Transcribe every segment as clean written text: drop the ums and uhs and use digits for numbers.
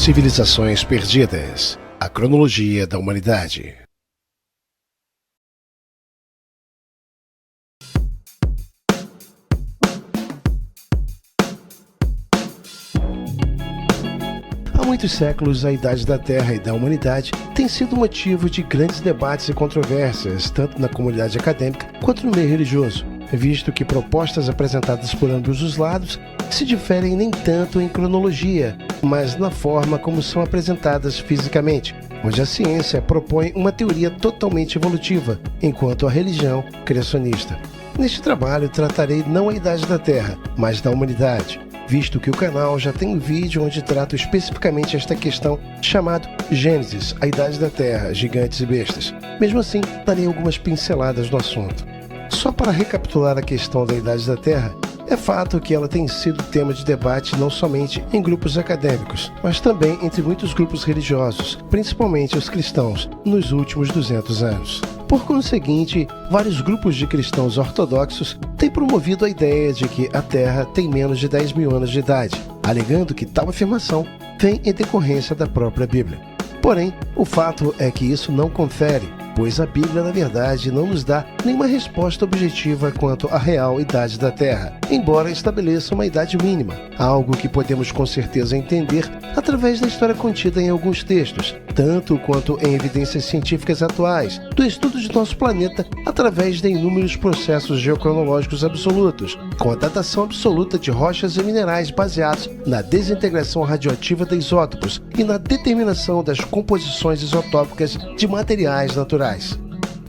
Civilizações perdidas. A cronologia da humanidade. Há muitos séculos, a idade da Terra e da humanidade tem sido motivo de grandes debates e controvérsias, tanto na comunidade acadêmica quanto no meio religioso, visto que propostas apresentadas por ambos os lados se diferem nem tanto em cronologia, mas na forma como são apresentadas fisicamente, onde a ciência propõe uma teoria totalmente evolutiva, enquanto a religião criacionista. Neste trabalho tratarei não a idade da Terra, mas da humanidade, visto que o canal já tem um vídeo onde trato especificamente esta questão chamado Gênesis, a idade da Terra, gigantes e bestas. Mesmo assim, darei algumas pinceladas no assunto. Só para recapitular a questão da idade da Terra, é fato que ela tem sido tema de debate não somente em grupos acadêmicos, mas também entre muitos grupos religiosos, principalmente os cristãos, nos últimos 200 anos. Por conseguinte, vários grupos de cristãos ortodoxos têm promovido a ideia de que a Terra tem menos de 10 mil anos de idade, alegando que tal afirmação vem em decorrência da própria Bíblia. Porém, o fato é que isso não confere, pois a Bíblia, na verdade, não nos dá nenhuma resposta objetiva quanto à real idade da Terra, embora estabeleça uma idade mínima, algo que podemos com certeza entender através da história contida em alguns textos, tanto quanto em evidências científicas atuais, do estudo de nosso planeta através de inúmeros processos geocronológicos absolutos, com a datação absoluta de rochas e minerais baseados na desintegração radioativa de isótopos e na determinação das composições isotópicas de materiais naturais.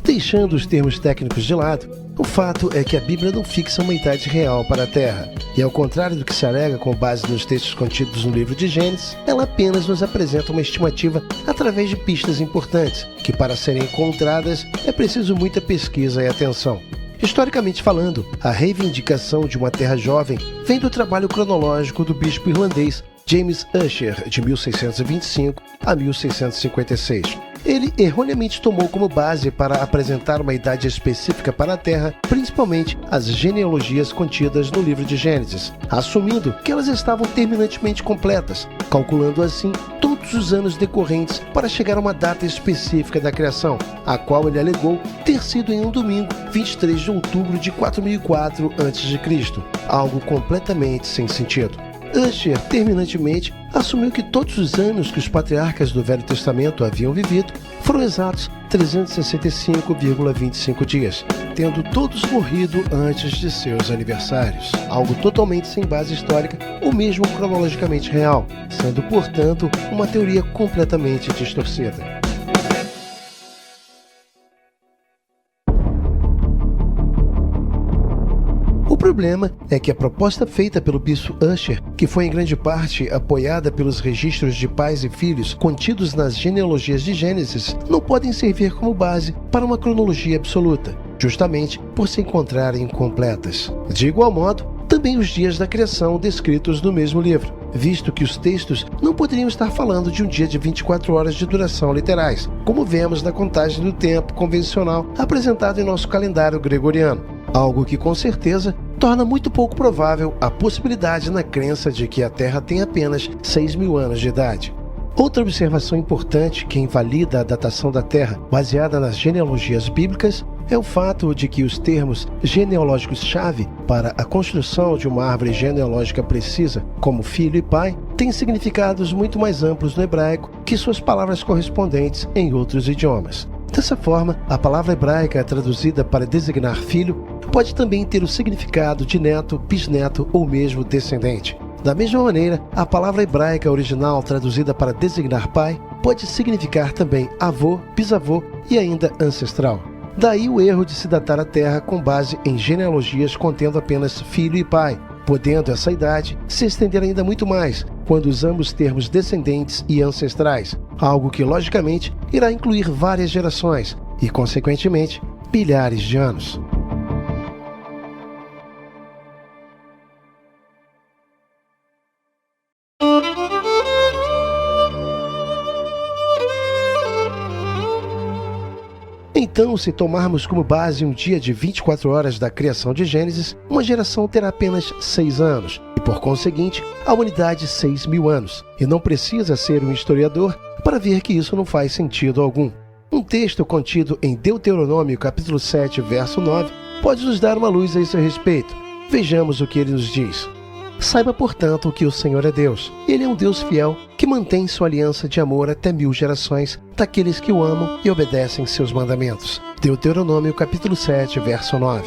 Deixando os termos técnicos de lado, o fato é que a Bíblia não fixa uma idade real para a Terra, e ao contrário do que se alega com base nos textos contidos no livro de Gênesis, ela apenas nos apresenta uma estimativa através de pistas importantes, que para serem encontradas é preciso muita pesquisa e atenção. Historicamente falando, a reivindicação de uma Terra jovem vem do trabalho cronológico do bispo irlandês James Ussher, de 1625 a 1656. Ele erroneamente tomou como base para apresentar uma idade específica para a Terra, principalmente as genealogias contidas no livro de Gênesis, assumindo que elas estavam terminantemente completas, calculando assim todos os anos decorrentes para chegar a uma data específica da criação, a qual ele alegou ter sido em um domingo, 23 de outubro de 4004 a.C., algo completamente sem sentido. Ussher terminantemente assumiu que todos os anos que os patriarcas do Velho Testamento haviam vivido foram exatos 365,25 dias, tendo todos morrido antes de seus aniversários, algo totalmente sem base histórica ou mesmo cronologicamente real, sendo, portanto, uma teoria completamente distorcida. O problema é que a proposta feita pelo bispo Ussher, que foi em grande parte apoiada pelos registros de pais e filhos contidos nas genealogias de Gênesis, não podem servir como base para uma cronologia absoluta, justamente por se encontrarem incompletas. De igual modo, também os dias da criação descritos no mesmo livro, visto que os textos não poderiam estar falando de um dia de 24 horas de duração literais, como vemos na contagem do tempo convencional apresentado em nosso calendário gregoriano, algo que com certeza torna muito pouco provável a possibilidade na crença de que a Terra tem apenas 6 mil anos de idade. Outra observação importante que invalida a datação da Terra baseada nas genealogias bíblicas é o fato de que os termos genealógicos-chave para a construção de uma árvore genealógica precisa, como filho e pai, têm significados muito mais amplos no hebraico que suas palavras correspondentes em outros idiomas. Dessa forma, a palavra hebraica traduzida para designar filho pode também ter o significado de neto, bisneto ou mesmo descendente. Da mesma maneira, a palavra hebraica original traduzida para designar pai pode significar também avô, bisavô e ainda ancestral. Daí o erro de se datar a Terra com base em genealogias contendo apenas filho e pai, podendo essa idade se estender ainda muito mais quando usamos termos descendentes e ancestrais, algo que logicamente irá incluir várias gerações e, consequentemente, bilhares de anos. Então, se tomarmos como base um dia de 24 horas da criação de Gênesis, uma geração terá apenas 6 anos, e por conseguinte, a humanidade 6.000 anos. E não precisa ser um historiador para ver que isso não faz sentido algum. Um texto contido em Deuteronômio capítulo 7, verso 9, pode nos dar uma luz a esse respeito. Vejamos o que ele nos diz. Saiba, portanto, que o Senhor é Deus. Ele é um Deus fiel, que mantém sua aliança de amor até 1000 gerações daqueles que o amam e obedecem seus mandamentos. Deuteronômio capítulo 7, verso 9.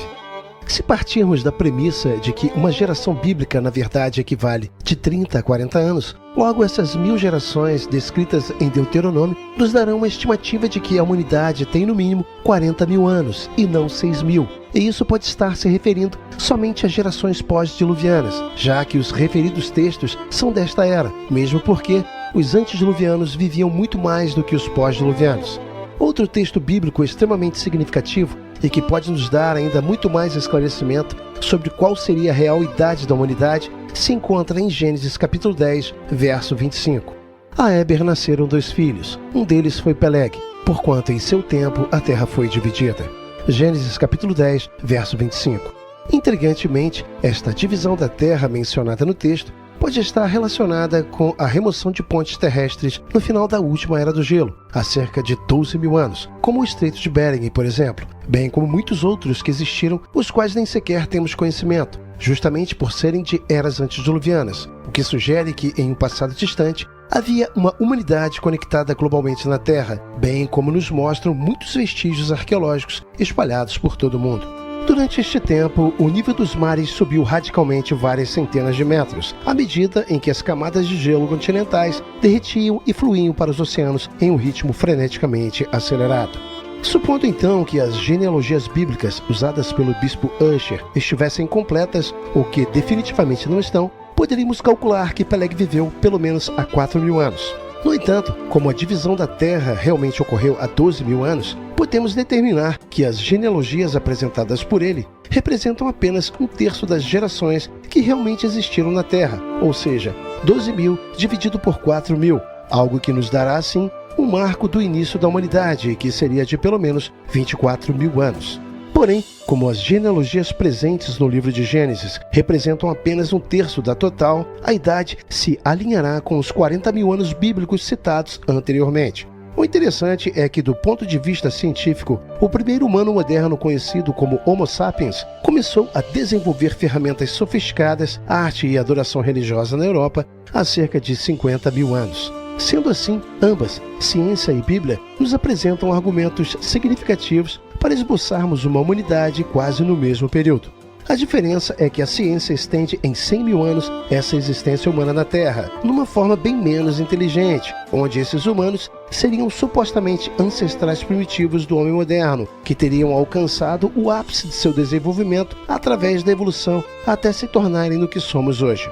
Se partirmos da premissa de que uma geração bíblica na verdade equivale de 30 a 40 anos, logo essas 1000 gerações descritas em Deuteronômio nos darão uma estimativa de que a humanidade tem no mínimo 40.000 anos e não 6.000. E isso pode estar se referindo somente às gerações pós-diluvianas, já que os referidos textos são desta era, mesmo porque os antediluvianos viviam muito mais do que os pós-diluvianos. Outro texto bíblico extremamente significativo e que pode nos dar ainda muito mais esclarecimento sobre qual seria a real idade da humanidade se encontra em Gênesis capítulo 10, verso 25. A Éber nasceram 2 filhos, um deles foi Peleg, porquanto em seu tempo a terra foi dividida. Gênesis capítulo 10, verso 25. Intrigantemente, esta divisão da terra mencionada no texto pode estar relacionada com a remoção de pontes terrestres no final da última Era do Gelo, há cerca de 12.000 anos, como o Estreito de Bering, por exemplo, bem como muitos outros que existiram, os quais nem sequer temos conhecimento, justamente por serem de eras antediluvianas, o que sugere que, em um passado distante, havia uma humanidade conectada globalmente na Terra, bem como nos mostram muitos vestígios arqueológicos espalhados por todo o mundo. Durante este tempo, o nível dos mares subiu radicalmente várias centenas de metros, à medida em que as camadas de gelo continentais derretiam e fluíam para os oceanos em um ritmo freneticamente acelerado. Supondo então que as genealogias bíblicas usadas pelo bispo Ussher estivessem completas, ou que definitivamente não estão, poderíamos calcular que Peleg viveu pelo menos há 4.000 anos. No entanto, como a divisão da Terra realmente ocorreu há 12.000 anos, podemos determinar que as genealogias apresentadas por ele representam apenas 1/3 das gerações que realmente existiram na Terra, ou seja, 12.000 dividido por 4.000, algo que nos dará, assim, um marco do início da humanidade, que seria de pelo menos 24.000 anos. Porém, como as genealogias presentes no livro de Gênesis representam apenas 1/3 da total, a idade se alinhará com os 40.000 anos bíblicos citados anteriormente. O interessante é que, do ponto de vista científico, o primeiro humano moderno conhecido como Homo sapiens começou a desenvolver ferramentas sofisticadas, arte e adoração religiosa na Europa há cerca de 50.000 anos. Sendo assim, ambas, ciência e Bíblia, nos apresentam argumentos significativos para esboçarmos uma humanidade quase no mesmo período. A diferença é que a ciência estende em 100.000 anos essa existência humana na Terra, numa forma bem menos inteligente, onde esses humanos seriam supostamente ancestrais primitivos do homem moderno, que teriam alcançado o ápice de seu desenvolvimento através da evolução até se tornarem no que somos hoje.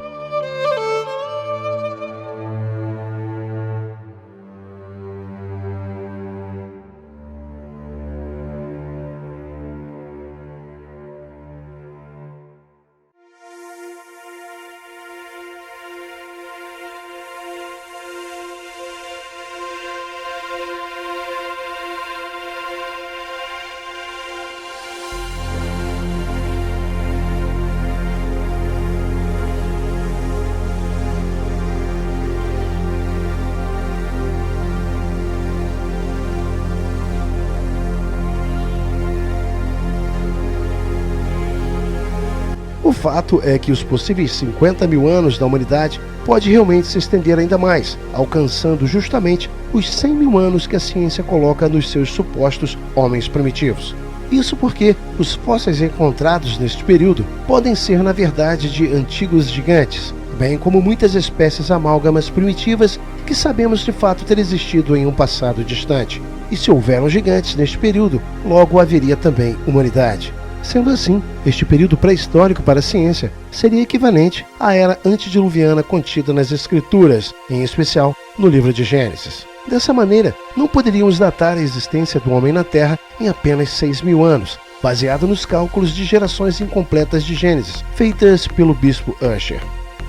O fato é que os possíveis 50.000 anos da humanidade pode realmente se estender ainda mais, alcançando justamente os 100.000 anos que a ciência coloca nos seus supostos homens primitivos. Isso porque os fósseis encontrados neste período podem ser, na verdade, de antigos gigantes, bem como muitas espécies amálgamas primitivas que sabemos de fato ter existido em um passado distante. E se houveram gigantes neste período, logo haveria também humanidade. Sendo assim, este período pré-histórico para a ciência seria equivalente à era antediluviana contida nas Escrituras, em especial no livro de Gênesis. Dessa maneira, não poderíamos datar a existência do homem na Terra em apenas 6.000 anos, baseado nos cálculos de gerações incompletas de Gênesis, feitas pelo bispo Ussher.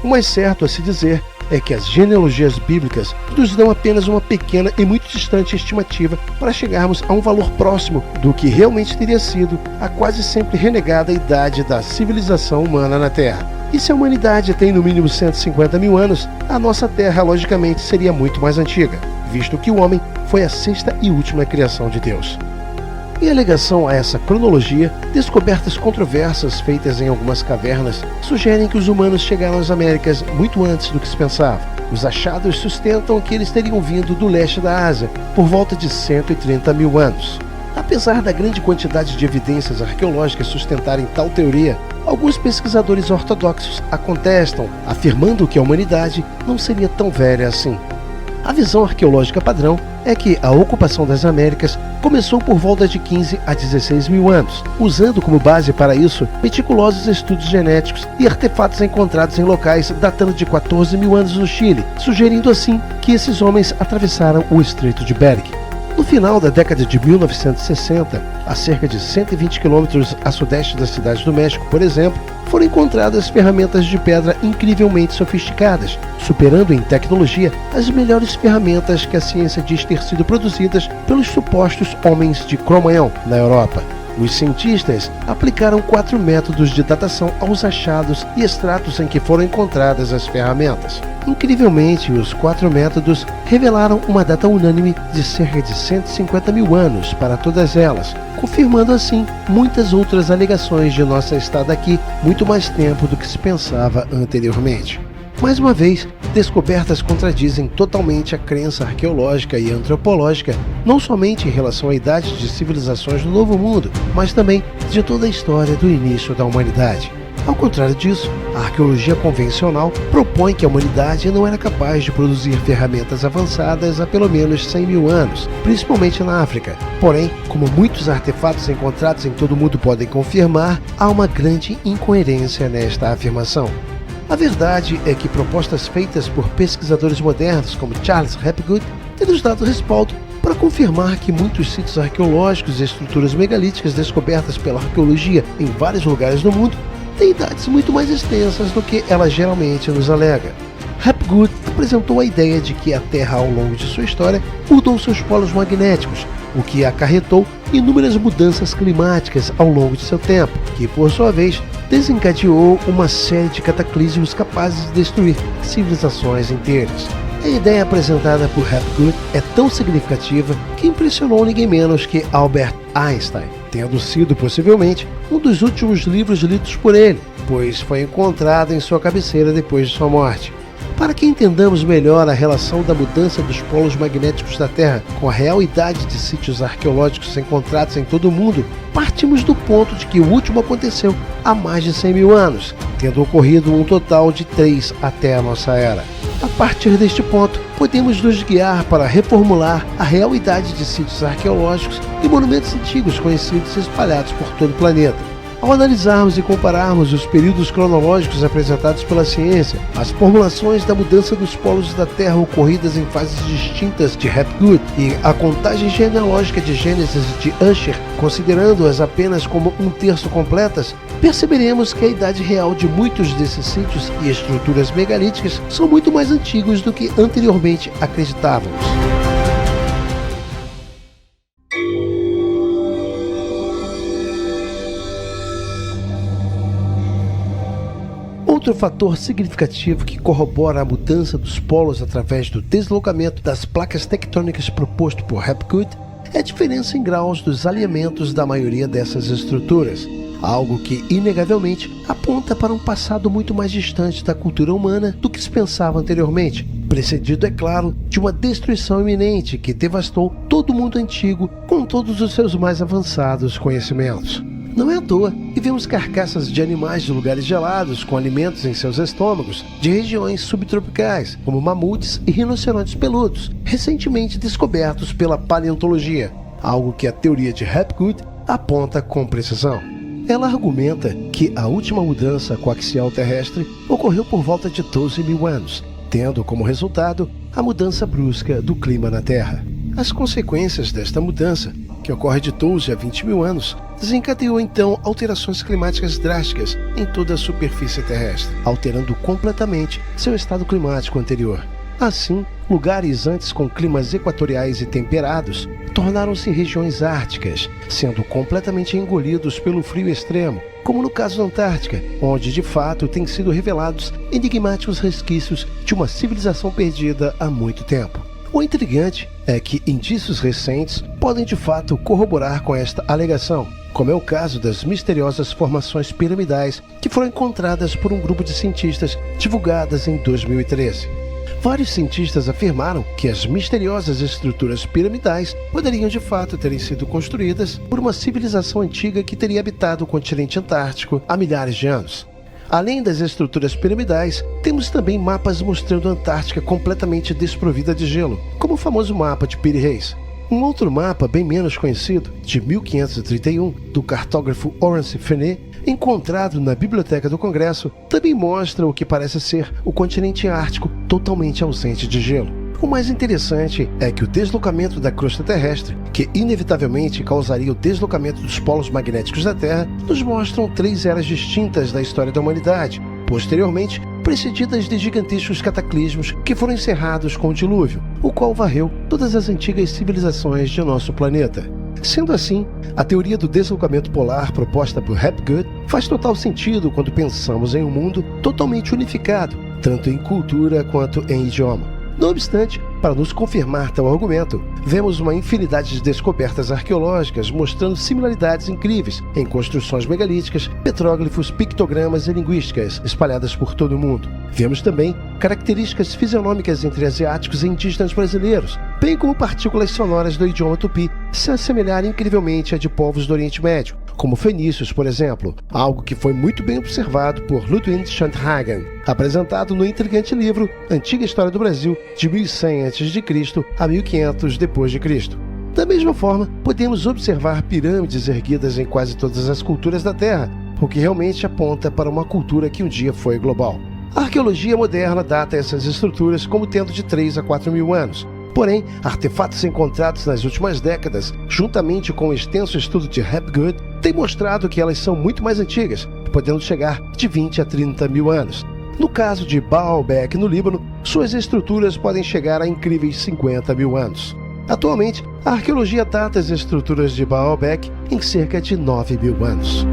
O mais certo a se dizer é que as genealogias bíblicas nos dão apenas uma pequena e muito distante estimativa para chegarmos a um valor próximo do que realmente teria sido a quase sempre renegada idade da civilização humana na Terra. E se a humanidade tem no mínimo 150 mil anos, a nossa Terra logicamente seria muito mais antiga, visto que o homem foi a sexta e última criação de Deus. Em alegação a essa cronologia, descobertas controversas feitas em algumas cavernas sugerem que os humanos chegaram às Américas muito antes do que se pensava. Os achados sustentam que eles teriam vindo do leste da Ásia por volta de 130 mil anos. Apesar da grande quantidade de evidências arqueológicas sustentarem tal teoria, alguns pesquisadores ortodoxos a contestam, afirmando que a humanidade não seria tão velha assim. A visão arqueológica padrão é que a ocupação das Américas começou por volta de 15 a 16 mil anos, usando como base para isso meticulosos estudos genéticos e artefatos encontrados em locais datando de 14 mil anos no Chile, sugerindo assim que esses homens atravessaram o Estreito de Bering. No final da década de 1960, a cerca de 120 quilômetros a sudeste da cidade do México, por exemplo, foram encontradas ferramentas de pedra incrivelmente sofisticadas, superando em tecnologia as melhores ferramentas que a ciência diz ter sido produzidas pelos supostos homens de Cro-Magnon na Europa. Os cientistas aplicaram 4 métodos de datação aos achados e estratos em que foram encontradas as ferramentas. Incrivelmente, os 4 métodos revelaram uma data unânime de cerca de 150 mil anos para todas elas, confirmando assim muitas outras alegações de nossa estada aqui muito mais tempo do que se pensava anteriormente. Mais uma vez, descobertas contradizem totalmente a crença arqueológica e antropológica, não somente em relação à idade de civilizações do Novo Mundo, mas também de toda a história do início da humanidade. Ao contrário disso, a arqueologia convencional propõe que a humanidade não era capaz de produzir ferramentas avançadas há pelo menos 100 mil anos, principalmente na África. Porém, como muitos artefatos encontrados em todo o mundo podem confirmar, há uma grande incoerência nesta afirmação. A verdade é que propostas feitas por pesquisadores modernos como Charles Hapgood têm nos dado respaldo para confirmar que muitos sítios arqueológicos e estruturas megalíticas descobertas pela arqueologia em vários lugares do mundo têm idades muito mais extensas do que ela geralmente nos alega. Hapgood apresentou a ideia de que a Terra, ao longo de sua história, mudou seus polos magnéticos, o que acarretou inúmeras mudanças climáticas ao longo de seu tempo, que, por sua vez, desencadeou uma série de cataclismos capazes de destruir civilizações inteiras. A ideia apresentada por Hapgood é tão significativa que impressionou ninguém menos que Albert Einstein, tendo sido possivelmente um dos últimos livros lidos por ele, pois foi encontrado em sua cabeceira depois de sua morte. Para que entendamos melhor a relação da mudança dos polos magnéticos da Terra com a real idade de sítios arqueológicos encontrados em todo o mundo, partimos do ponto de que o último aconteceu há mais de 100 mil anos, tendo ocorrido um total de 3 até a nossa era. A partir deste ponto, podemos nos guiar para reformular a real idade de sítios arqueológicos e monumentos antigos conhecidos e espalhados por todo o planeta. Ao analisarmos e compararmos os períodos cronológicos apresentados pela ciência, as formulações da mudança dos polos da Terra ocorridas em fases distintas de Hapgood e a contagem genealógica de Gênesis de Ussher, considerando-as apenas como 1/3 completas, perceberemos que a idade real de muitos desses sítios e estruturas megalíticas são muito mais antigos do que anteriormente acreditávamos. Outro fator significativo que corrobora a mudança dos polos através do deslocamento das placas tectônicas proposto por Hapgood é a diferença em graus dos alinhamentos da maioria dessas estruturas, algo que, inegavelmente, aponta para um passado muito mais distante da cultura humana do que se pensava anteriormente, precedido, é claro, de uma destruição iminente que devastou todo o mundo antigo com todos os seus mais avançados conhecimentos. Não é à toa que vemos carcaças de animais de lugares gelados com alimentos em seus estômagos de regiões subtropicais, como mamutes e rinocerontes peludos, recentemente descobertos pela paleontologia, algo que a teoria de Hapgood aponta com precisão. Ela argumenta que a última mudança coaxial terrestre ocorreu por volta de 12 mil anos, tendo como resultado a mudança brusca do clima na Terra. As consequências desta mudança, que ocorre de 12 a 20 mil anos, desencadeou então alterações climáticas drásticas em toda a superfície terrestre, alterando completamente seu estado climático anterior. Assim, lugares antes com climas equatoriais e temperados tornaram-se regiões árticas, sendo completamente engolidos pelo frio extremo, como no caso da Antártica, onde de fato têm sido revelados enigmáticos resquícios de uma civilização perdida há muito tempo. O intrigante é que indícios recentes podem de fato corroborar com esta alegação, como é o caso das misteriosas formações piramidais que foram encontradas por um grupo de cientistas divulgadas em 2013. Vários cientistas afirmaram que as misteriosas estruturas piramidais poderiam de fato terem sido construídas por uma civilização antiga que teria habitado o continente antártico há milhares de anos. Além das estruturas piramidais, temos também mapas mostrando a Antártica completamente desprovida de gelo, como o famoso mapa de Piri Reis. Um outro mapa, bem menos conhecido, de 1531, do cartógrafo Horace Vernet, encontrado na Biblioteca do Congresso, também mostra o que parece ser o continente ártico totalmente ausente de gelo. O mais interessante é que o deslocamento da crosta terrestre, que inevitavelmente causaria o deslocamento dos polos magnéticos da Terra, nos mostram 3 eras distintas da história da humanidade, posteriormente precedidas de gigantescos cataclismos que foram encerrados com o dilúvio, o qual varreu todas as antigas civilizações de nosso planeta. Sendo assim, a teoria do deslocamento polar proposta por Hapgood faz total sentido quando pensamos em um mundo totalmente unificado, tanto em cultura quanto em idioma. Não obstante, para nos confirmar tal argumento, vemos uma infinidade de descobertas arqueológicas mostrando similaridades incríveis em construções megalíticas, petróglifos, pictogramas e linguísticas espalhadas por todo o mundo. Vemos também características fisionômicas entre asiáticos e indígenas brasileiros, bem como partículas sonoras do idioma tupi se assemelharem incrivelmente a de povos do Oriente Médio, como fenícios, por exemplo, algo que foi muito bem observado por Ludwig Sternhagen, apresentado no intrigante livro Antiga História do Brasil, de 1100 a.C. a 1500 d.C. Da mesma forma, podemos observar pirâmides erguidas em quase todas as culturas da Terra, o que realmente aponta para uma cultura que um dia foi global. A arqueologia moderna data essas estruturas como tendo de 3 a 4 mil anos. Porém, artefatos encontrados nas últimas décadas, juntamente com o extenso estudo de Hapgood, têm mostrado que elas são muito mais antigas, podendo chegar de 20 a 30 mil anos. No caso de Baalbek, no Líbano, suas estruturas podem chegar a incríveis 50 mil anos. Atualmente, a arqueologia data as estruturas de Baalbek em cerca de 9 mil anos.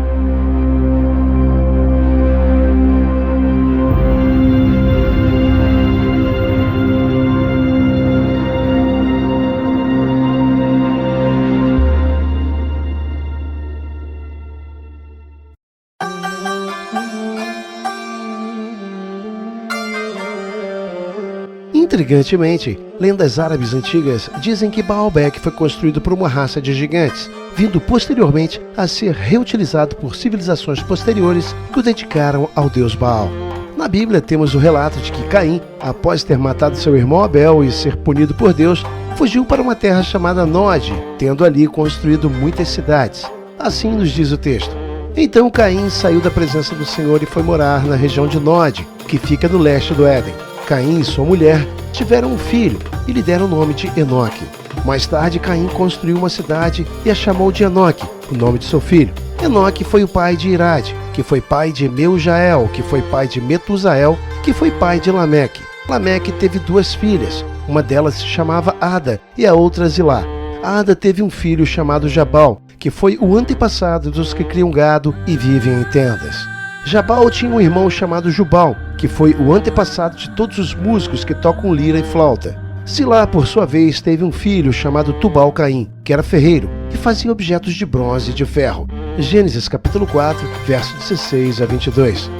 Intrigantemente, lendas árabes antigas dizem que Baalbek foi construído por uma raça de gigantes, vindo posteriormente a ser reutilizado por civilizações posteriores que o dedicaram ao deus Baal. Na Bíblia temos o relato de que Caim, após ter matado seu irmão Abel e ser punido por Deus, fugiu para uma terra chamada Nod, tendo ali construído muitas cidades. Assim nos diz o texto. Então Caim saiu da presença do Senhor e foi morar na região de Nod, que fica no leste do Éden. Caim e sua mulher tiveram um filho e lhe deram o nome de Enoque. Mais tarde, Caim construiu uma cidade e a chamou de Enoque, o nome de seu filho. Enoque foi o pai de Irade, que foi pai de Meujael, que foi pai de Metusael, que foi pai de Lameque. Lameque teve 2 filhas, uma delas se chamava Ada e a outra Zilá. Ada teve um filho chamado Jabal, que foi o antepassado dos que criam gado e vivem em tendas. Jabal tinha um irmão chamado Jubal, que foi o antepassado de todos os músicos que tocam lira e flauta. Zilá, por sua vez, teve um filho chamado Tubal-Caim, que era ferreiro e fazia objetos de bronze e de ferro. Gênesis capítulo 4, versos 16 a 22.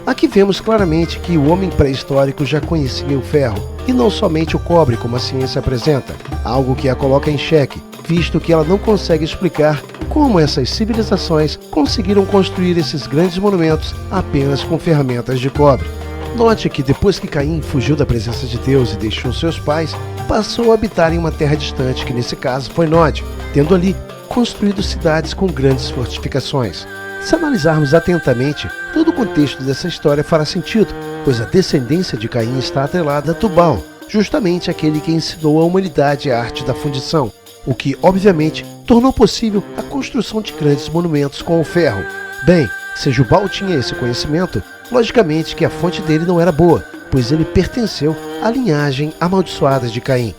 Aqui vemos claramente que o homem pré-histórico já conhecia o ferro, e não somente o cobre, como a ciência apresenta, algo que a coloca em xeque, visto que ela não consegue explicar como essas civilizações conseguiram construir esses grandes monumentos apenas com ferramentas de cobre. Note que depois que Caim fugiu da presença de Deus e deixou seus pais, passou a habitar em uma terra distante, que nesse caso foi Nod, tendo ali construído cidades com grandes fortificações. Se analisarmos atentamente, todo o contexto dessa história fará sentido, pois a descendência de Caim está atrelada a Tubal, justamente aquele que ensinou à humanidade a arte da fundição, o que, obviamente, tornou possível a construção de grandes monumentos com o ferro. Bem, se Jubal tinha esse conhecimento, logicamente que a fonte dele não era boa, pois ele pertenceu à linhagem amaldiçoada de Caim.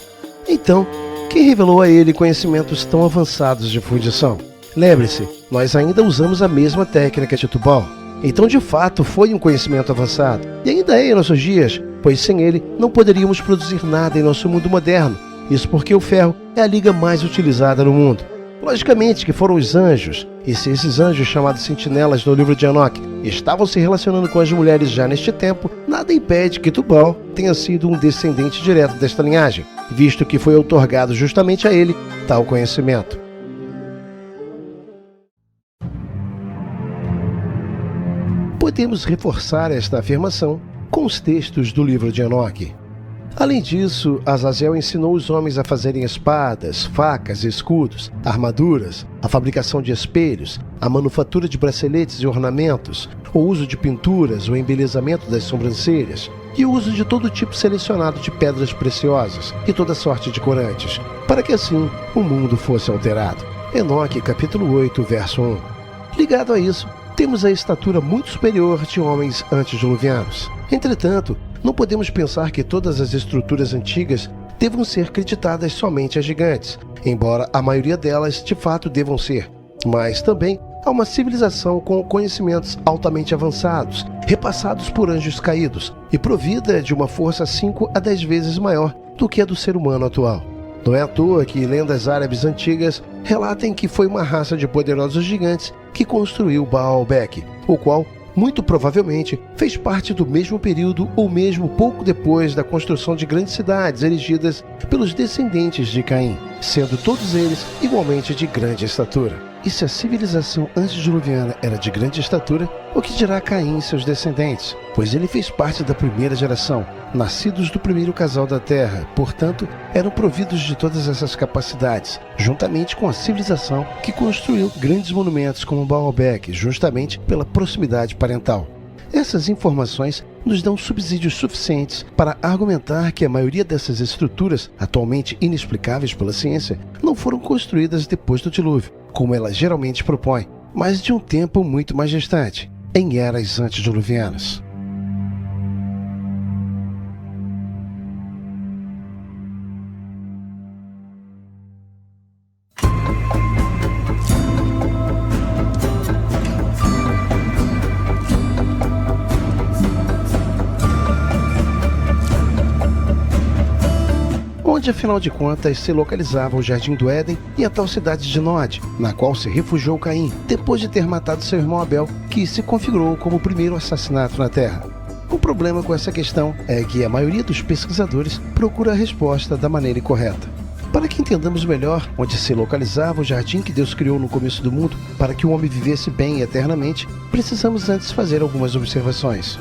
Então, quem revelou a ele conhecimentos tão avançados de fundição? Lembre-se, nós ainda usamos a mesma técnica de Tubal. Então, de fato, foi um conhecimento avançado, e ainda é em nossos dias, pois sem ele não poderíamos produzir nada em nosso mundo moderno. Isso porque o ferro é a liga mais utilizada no mundo. Logicamente que foram os anjos, e se esses anjos chamados sentinelas no livro de Enoque estavam se relacionando com as mulheres já neste tempo, nada impede que Tubal tenha sido um descendente direto desta linhagem, visto que foi outorgado justamente a ele tal conhecimento. Podemos reforçar esta afirmação com os textos do livro de Enoque. Além disso, Azazel ensinou os homens a fazerem espadas, facas, escudos, armaduras, a fabricação de espelhos, a manufatura de braceletes e ornamentos, o uso de pinturas, o embelezamento das sobrancelhas e o uso de todo tipo selecionado de pedras preciosas e toda sorte de corantes, para que assim o mundo fosse alterado. Enoque, capítulo 8, verso 1. Ligado a isso, temos a estatura muito superior de homens antediluvianos. Entretanto, não podemos pensar que todas as estruturas antigas devam ser creditadas somente a gigantes, embora a maioria delas de fato devam ser. Mas também há uma civilização com conhecimentos altamente avançados, repassados por anjos caídos e provida de uma força 5 a 10 vezes maior do que a do ser humano atual. Não é à toa que lendas árabes antigas relatem que foi uma raça de poderosos gigantes que construiu Baalbek, o qual muito provavelmente fez parte do mesmo período ou mesmo pouco depois da construção de grandes cidades erigidas pelos descendentes de Caim, sendo todos eles igualmente de grande estatura. E se a civilização antediluviana era de grande estatura, o que dirá Caim e seus descendentes? Pois ele fez parte da primeira geração, nascidos do primeiro casal da terra, portanto, eram providos de todas essas capacidades, juntamente com a civilização que construiu grandes monumentos como Baalbek, justamente pela proximidade parental. Essas informações nos dão subsídios suficientes para argumentar que a maioria dessas estruturas, atualmente inexplicáveis pela ciência, não foram construídas depois do dilúvio, como ela geralmente propõe, mas de um tempo muito mais distante, em eras antediluvianas. Onde, afinal de contas, se localizava o Jardim do Éden e a tal cidade de Nod, na qual se refugiou Caim, depois de ter matado seu irmão Abel, que se configurou como o primeiro assassinato na Terra. O problema com essa questão é que a maioria dos pesquisadores procura a resposta da maneira incorreta. Para que entendamos melhor onde se localizava o jardim que Deus criou no começo do mundo para que o homem vivesse bem eternamente, precisamos antes fazer algumas observações.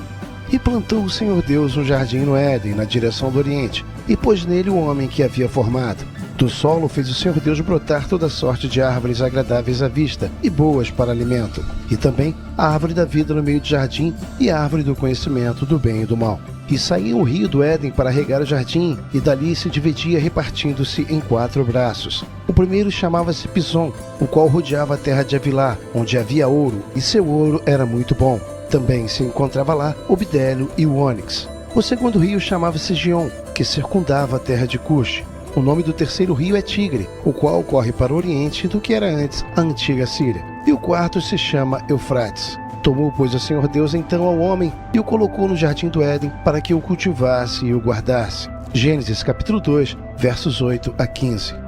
E plantou o Senhor Deus um jardim no Éden, na direção do Oriente, e pôs nele o homem que havia formado. Do solo fez o Senhor Deus brotar toda sorte de árvores agradáveis à vista e boas para alimento, e também a árvore da vida no meio do jardim e a árvore do conhecimento do bem e do mal. E saía o rio do Éden para regar o jardim, e dali se dividia repartindo-se em 4 braços. O primeiro chamava-se Pison, o qual rodeava a terra de Avilá, onde havia ouro, e seu ouro era muito bom. Também se encontrava lá o bidélio e o ônix. O segundo rio chamava-se Gion, que circundava a terra de Cush. O nome do terceiro rio é Tigre, o qual corre para o oriente do que era antes a antiga Síria. E o quarto se chama Eufrates. Tomou, pois, o Senhor Deus então ao homem e o colocou no jardim do Éden para que o cultivasse e o guardasse. Gênesis capítulo 2, versos 8 a 15.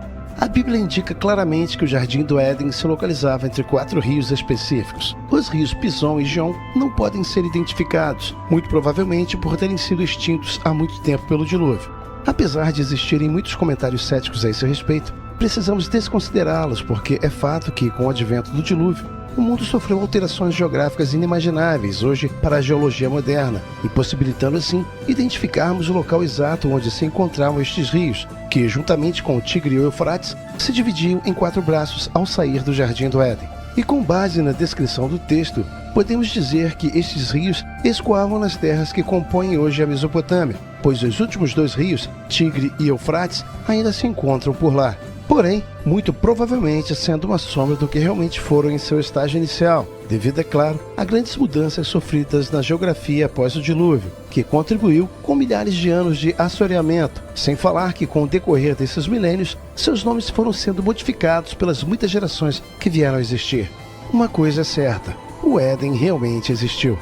A Bíblia indica claramente que o Jardim do Éden se localizava entre 4 rios específicos. Os rios Pison e Gion não podem ser identificados, muito provavelmente por terem sido extintos há muito tempo pelo dilúvio. Apesar de existirem muitos comentários céticos a esse respeito, precisamos desconsiderá-los porque é fato que, com o advento do dilúvio, o mundo sofreu alterações geográficas inimagináveis hoje para a geologia moderna, impossibilitando assim identificarmos o local exato onde se encontravam estes rios, que, juntamente com o Tigre e o Eufrates, se dividiam em 4 braços ao sair do Jardim do Éden. E com base na descrição do texto, podemos dizer que estes rios escoavam nas terras que compõem hoje a Mesopotâmia, pois os últimos dois rios, Tigre e Eufrates, ainda se encontram por lá. Porém, muito provavelmente sendo uma sombra do que realmente foram em seu estágio inicial, devido, é claro, a grandes mudanças sofridas na geografia após o dilúvio, que contribuiu com milhares de anos de assoreamento, sem falar que com o decorrer desses milênios, seus nomes foram sendo modificados pelas muitas gerações que vieram a existir. Uma coisa é certa, o Éden realmente existiu.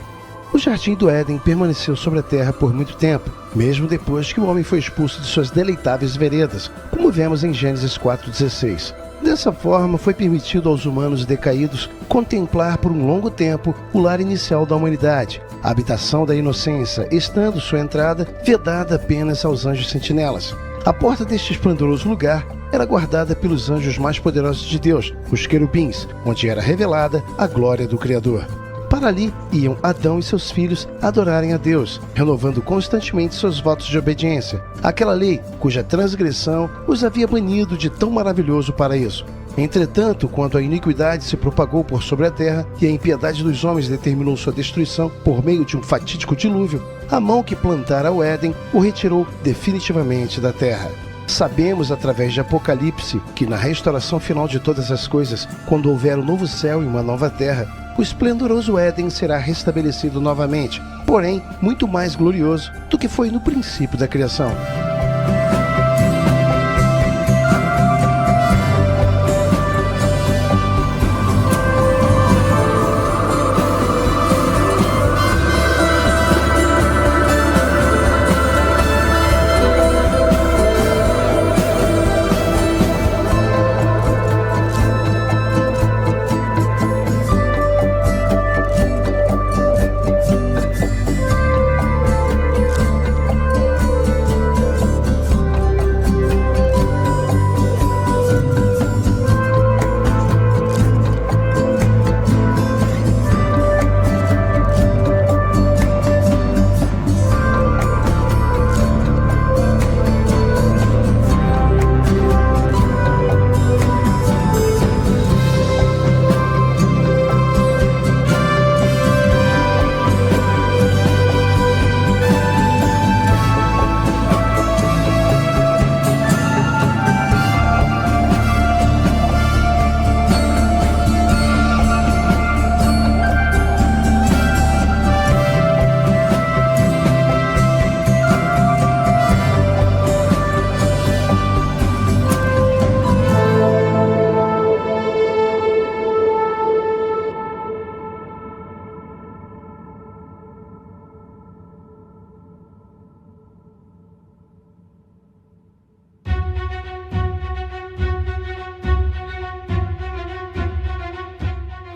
O Jardim do Éden permaneceu sobre a terra por muito tempo, mesmo depois que o homem foi expulso de suas deleitáveis veredas, como vemos em Gênesis 4,16. Dessa forma, foi permitido aos humanos decaídos contemplar por um longo tempo o lar inicial da humanidade, a habitação da inocência, estando sua entrada vedada apenas aos anjos sentinelas. A porta deste esplendoroso lugar era guardada pelos anjos mais poderosos de Deus, os querubins, onde era revelada a glória do Criador. Para ali iam Adão e seus filhos adorarem a Deus, renovando constantemente seus votos de obediência, àquela lei cuja transgressão os havia banido de tão maravilhoso paraíso. Entretanto, quando a iniquidade se propagou por sobre a terra e a impiedade dos homens determinou sua destruição por meio de um fatídico dilúvio, a mão que plantara o Éden o retirou definitivamente da terra. Sabemos através de Apocalipse que na restauração final de todas as coisas, quando houver um novo céu e uma nova terra, o esplendoroso Éden será restabelecido novamente, porém muito mais glorioso do que foi no princípio da criação.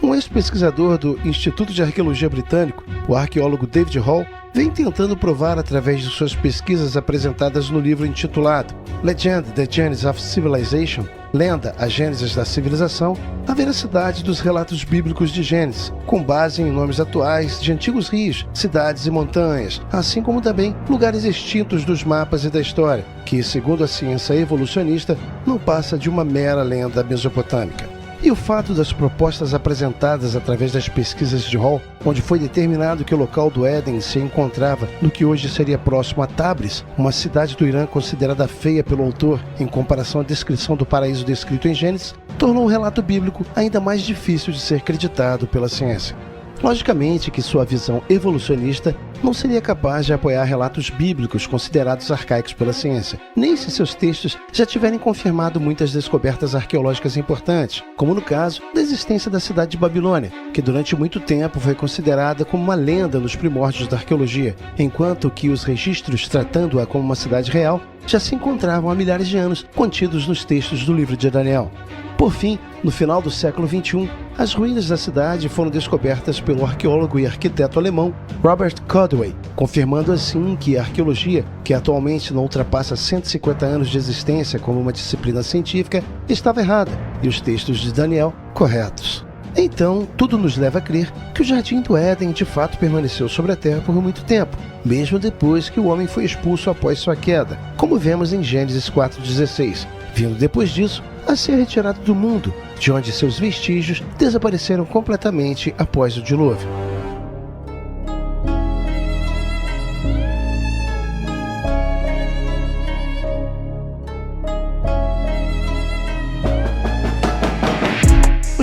Um ex-pesquisador do Instituto de Arqueologia Britânico, o arqueólogo David Hall, vem tentando provar através de suas pesquisas apresentadas no livro intitulado Legend: The Genesis of Civilization, Lenda: A Gênesis da Civilização, a veracidade dos relatos bíblicos de Gênesis, com base em nomes atuais de antigos rios, cidades e montanhas, assim como também lugares extintos dos mapas e da história, que, segundo a ciência evolucionista, não passa de uma mera lenda mesopotâmica. E o fato das propostas apresentadas através das pesquisas de Hall, onde foi determinado que o local do Éden se encontrava no que hoje seria próximo a Tabriz, uma cidade do Irã considerada feia pelo autor em comparação à descrição do paraíso descrito em Gênesis, tornou o relato bíblico ainda mais difícil de ser acreditado pela ciência. Logicamente que sua visão evolucionista não seria capaz de apoiar relatos bíblicos considerados arcaicos pela ciência, nem se seus textos já tiverem confirmado muitas descobertas arqueológicas importantes, como no caso da existência da cidade de Babilônia, que durante muito tempo foi considerada como uma lenda nos primórdios da arqueologia, enquanto que os registros tratando-a como uma cidade real já se encontravam há milhares de anos contidos nos textos do livro de Daniel. Por fim, no final do século XXI, as ruínas da cidade foram descobertas pelo arqueólogo e arquiteto alemão Robert Codway, confirmando assim que a arqueologia, que atualmente não ultrapassa 150 anos de existência como uma disciplina científica, estava errada e os textos de Daniel corretos. Então, tudo nos leva a crer que o Jardim do Éden de fato permaneceu sobre a Terra por muito tempo, mesmo depois que o homem foi expulso após sua queda, como vemos em Gênesis 4,16, vindo depois disso a ser retirado do mundo, de onde seus vestígios desapareceram completamente após o dilúvio.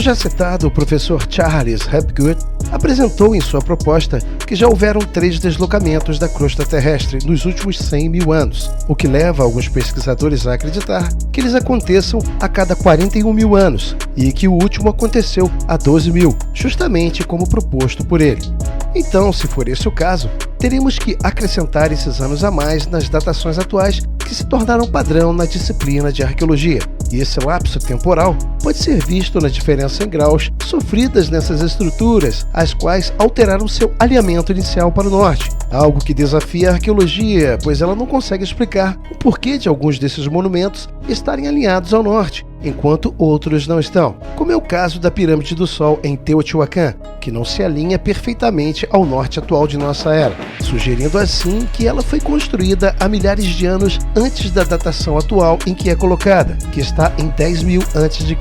já citado, o professor Charles Hapgood apresentou em sua proposta que já houveram 3 deslocamentos da crosta terrestre nos últimos 100 mil anos, o que leva alguns pesquisadores a acreditar que eles aconteçam a cada 41 mil anos e que o último aconteceu há 12 mil, justamente como proposto por ele. Então, se for esse o caso, teremos que acrescentar esses anos a mais nas datações atuais que se tornaram padrão na disciplina de arqueologia. E esse lapso temporal pode ser visto na diferença em graus sofridas nessas estruturas, as quais alteraram seu alinhamento inicial para o norte, algo que desafia a arqueologia, pois ela não consegue explicar o porquê de alguns desses monumentos estarem alinhados ao norte, enquanto outros não estão, como é o caso da Pirâmide do Sol em Teotihuacan, que não se alinha perfeitamente ao norte atual de nossa era, sugerindo assim que ela foi construída há milhares de anos antes da datação atual em que é colocada, que está em 10 mil a.C.,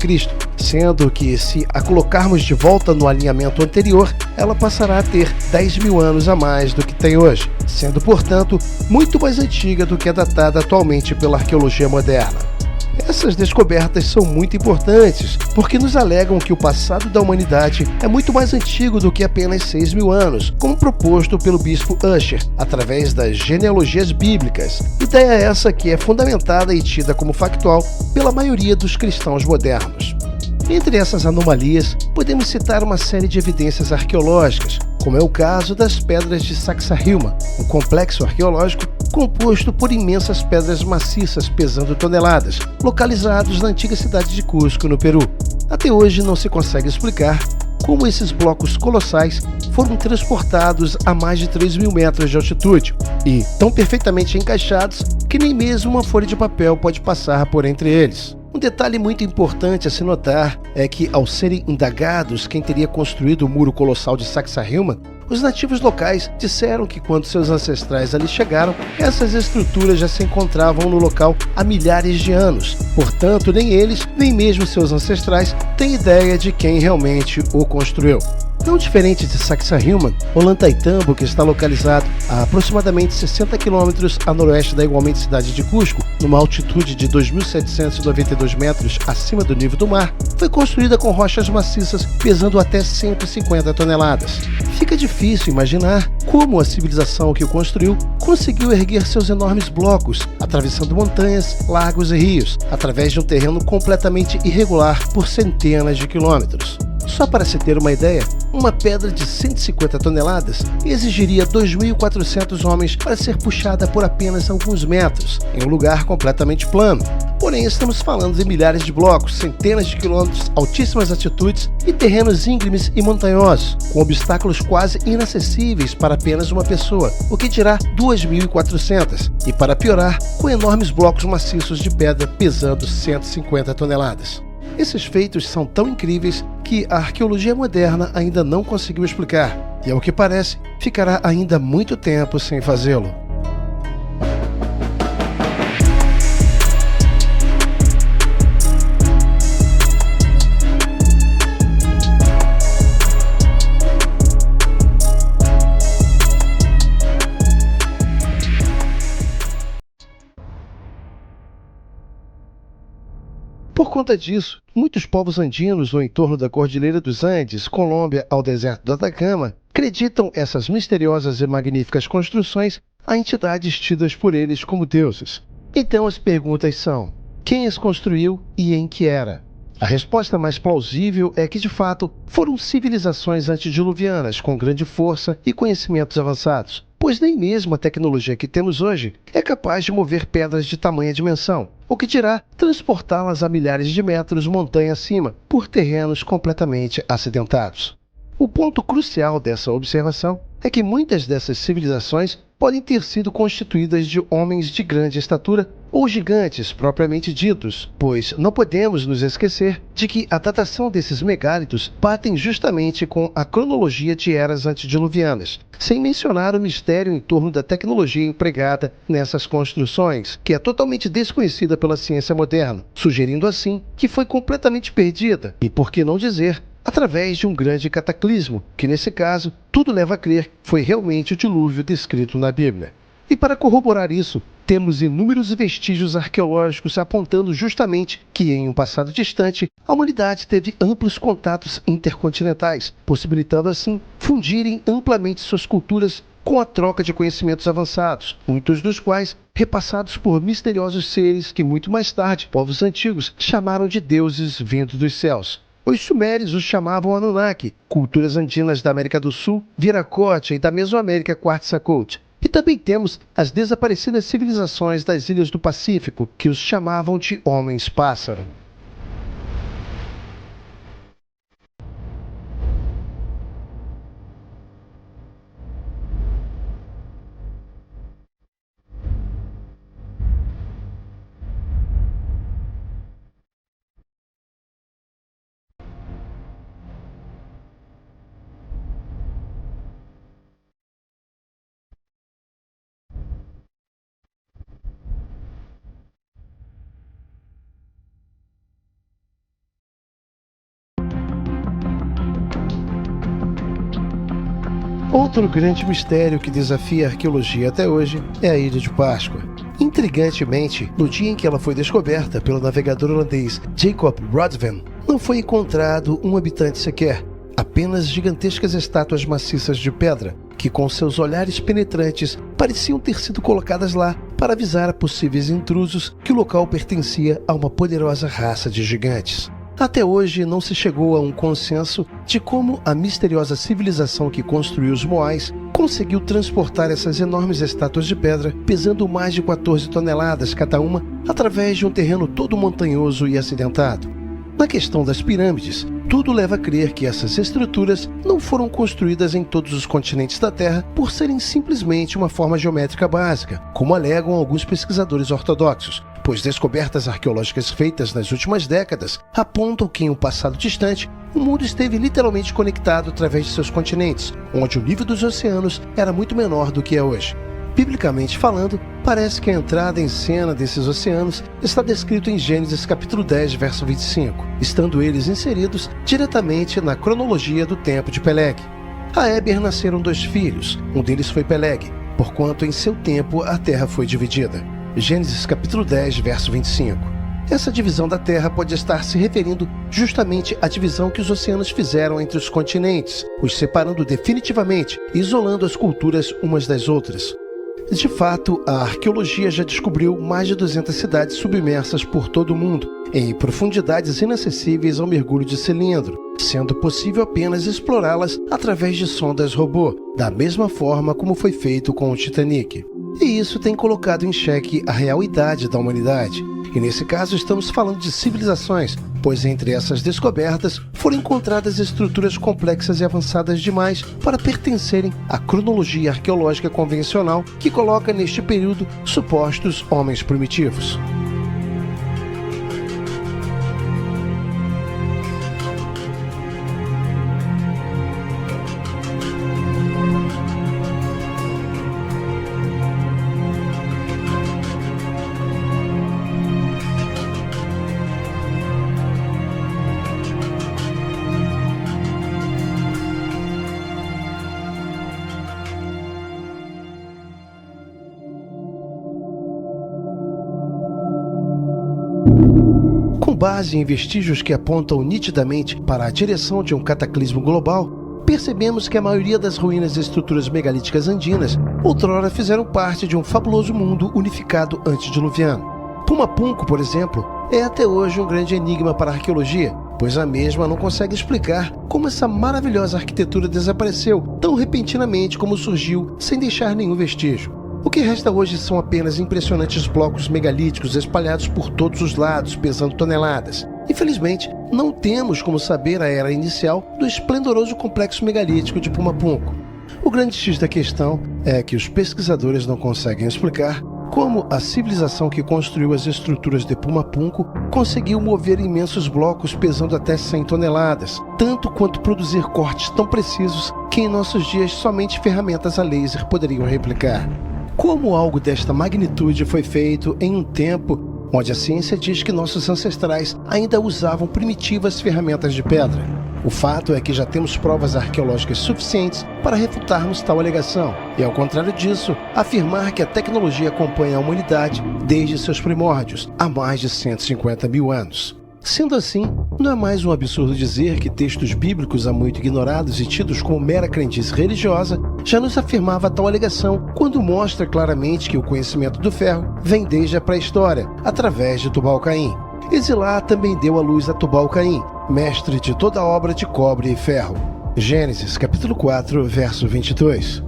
sendo que, se a colocarmos de volta no alinhamento anterior, ela passará a ter 10 mil anos a mais do que tem hoje, sendo, portanto, muito mais antiga do que é datada atualmente pela arqueologia moderna. Essas descobertas são muito importantes, porque nos alegam que o passado da humanidade é muito mais antigo do que apenas 6 mil anos, como proposto pelo bispo Ussher, através das genealogias bíblicas, ideia essa que é fundamentada e tida como factual pela maioria dos cristãos modernos. Entre essas anomalias, podemos citar uma série de evidências arqueológicas, como é o caso das pedras de Sacsayhuaman, um complexo arqueológico composto por imensas pedras maciças pesando toneladas, localizados na antiga cidade de Cusco, no Peru. Até hoje não se consegue explicar como esses blocos colossais foram transportados a mais de 3 mil metros de altitude e tão perfeitamente encaixados que nem mesmo uma folha de papel pode passar por entre eles. Um detalhe muito importante a se notar é que, ao serem indagados quem teria construído o muro colossal de Sacsayhuaman, os nativos locais disseram que, quando seus ancestrais ali chegaram, essas estruturas já se encontravam no local há milhares de anos. Portanto, nem eles, nem mesmo seus ancestrais, têm ideia de quem realmente o construiu. Não diferente de Sacsayhuaman, Ollantaytambo, que está localizado a aproximadamente 60 km a noroeste da igualmente cidade de Cusco, numa altitude de 2.792 metros acima do nível do mar, foi construída com rochas maciças pesando até 150 toneladas. Fica difícil imaginar como a civilização que o construiu conseguiu erguer seus enormes blocos, atravessando montanhas, lagos e rios, através de um terreno completamente irregular por centenas de quilômetros. Só para se ter uma ideia, uma pedra de 150 toneladas exigiria 2.400 homens para ser puxada por apenas alguns metros, em um lugar completamente plano. Porém, estamos falando de milhares de blocos, centenas de quilômetros, altíssimas altitudes e terrenos íngremes e montanhosos, com obstáculos quase inacessíveis para apenas uma pessoa, o que dirá 2.400, e para piorar, com enormes blocos maciços de pedra pesando 150 toneladas. Esses feitos são tão incríveis que a arqueologia moderna ainda não conseguiu explicar, e ao que parece, ficará ainda muito tempo sem fazê-lo. Por conta disso, muitos povos andinos no entorno da Cordilheira dos Andes, Colômbia ao deserto do Atacama, acreditam essas misteriosas e magníficas construções a entidades tidas por eles como deuses. Então as perguntas são: quem as construiu e em que era? A resposta mais plausível é que, de fato, foram civilizações antediluvianas com grande força e conhecimentos avançados, pois nem mesmo a tecnologia que temos hoje é capaz de mover pedras de tamanha dimensão, o que dirá transportá-las a milhares de metros montanha acima, por terrenos completamente acidentados. O ponto crucial dessa observação é que muitas dessas civilizações podem ter sido constituídas de homens de grande estatura ou gigantes propriamente ditos, pois não podemos nos esquecer de que a datação desses megálitos batem justamente com a cronologia de eras antediluvianas, sem mencionar o mistério em torno da tecnologia empregada nessas construções, que é totalmente desconhecida pela ciência moderna, sugerindo assim que foi completamente perdida, e por que não dizer, através de um grande cataclismo, que nesse caso tudo leva a crer que foi realmente o dilúvio descrito na Bíblia. E para corroborar isso, temos inúmeros vestígios arqueológicos apontando justamente que, em um passado distante, a humanidade teve amplos contatos intercontinentais, possibilitando assim fundirem amplamente suas culturas com a troca de conhecimentos avançados, muitos dos quais repassados por misteriosos seres que muito mais tarde, povos antigos, chamaram de deuses vindos dos céus. Os sumérios os chamavam Anunnaki, culturas andinas da América do Sul, Viracocha e da Mesoamérica Quetzalcoatl. E também temos as desaparecidas civilizações das ilhas do Pacífico, que os chamavam de homens-pássaro. Outro grande mistério que desafia a arqueologia até hoje é a Ilha de Páscoa. Intrigantemente, no dia em que ela foi descoberta pelo navegador holandês Jacob Rodven, não foi encontrado um habitante sequer, apenas gigantescas estátuas maciças de pedra, que com seus olhares penetrantes pareciam ter sido colocadas lá para avisar a possíveis intrusos que o local pertencia a uma poderosa raça de gigantes. Até hoje não se chegou a um consenso de como a misteriosa civilização que construiu os Moais conseguiu transportar essas enormes estátuas de pedra, pesando mais de 14 toneladas cada uma, através de um terreno todo montanhoso e acidentado. Na questão das pirâmides, tudo leva a crer que essas estruturas não foram construídas em todos os continentes da Terra por serem simplesmente uma forma geométrica básica, como alegam alguns pesquisadores ortodoxos, pois descobertas arqueológicas feitas nas últimas décadas apontam que em um passado distante o mundo esteve literalmente conectado através de seus continentes, onde o nível dos oceanos era muito menor do que é hoje. Biblicamente falando, parece que a entrada em cena desses oceanos está descrito em Gênesis capítulo 10, verso 25, estando eles inseridos diretamente na cronologia do tempo de Peleg. A Éber nasceram 2 filhos, um deles foi Peleg, porquanto em seu tempo a terra foi dividida. Gênesis capítulo 10, verso 25. Essa divisão da Terra pode estar se referindo justamente à divisão que os oceanos fizeram entre os continentes, os separando definitivamente e isolando as culturas umas das outras. De fato, a arqueologia já descobriu mais de 200 cidades submersas por todo o mundo, em profundidades inacessíveis ao mergulho de cilindro, sendo possível apenas explorá-las através de sondas robô, da mesma forma como foi feito com o Titanic. E isso tem colocado em xeque a real idade da humanidade. E nesse caso estamos falando de civilizações, pois entre essas descobertas foram encontradas estruturas complexas e avançadas demais para pertencerem à cronologia arqueológica convencional que coloca neste período supostos homens primitivos. Com base em vestígios que apontam nitidamente para a direção de um cataclismo global, percebemos que a maioria das ruínas e estruturas megalíticas andinas outrora fizeram parte de um fabuloso mundo unificado antediluviano. Pumapunku, por exemplo, é até hoje um grande enigma para a arqueologia, pois a mesma não consegue explicar como essa maravilhosa arquitetura desapareceu tão repentinamente como surgiu, sem deixar nenhum vestígio. O que resta hoje são apenas impressionantes blocos megalíticos espalhados por todos os lados, pesando toneladas. Infelizmente, não temos como saber a era inicial do esplendoroso complexo megalítico de Pumapunku. O grande X da questão é que os pesquisadores não conseguem explicar como a civilização que construiu as estruturas de Pumapunku conseguiu mover imensos blocos pesando até 100 toneladas, tanto quanto produzir cortes tão precisos que em nossos dias somente ferramentas a laser poderiam replicar. Como algo desta magnitude foi feito em um tempo onde a ciência diz que nossos ancestrais ainda usavam primitivas ferramentas de pedra. O fato é que já temos provas arqueológicas suficientes para refutarmos tal alegação e, ao contrário disso, afirmar que a tecnologia acompanha a humanidade desde seus primórdios, há mais de 150 mil anos. Sendo assim, não é mais um absurdo dizer que textos bíblicos há muito ignorados e tidos como mera crendice religiosa já nos afirmava tal alegação quando mostra claramente que o conhecimento do ferro vem desde a pré-história, através de Tubal-Caim. Exilá também deu à luz a Tubal-Caim, mestre de toda a obra de cobre e ferro. Gênesis capítulo 4, verso 22.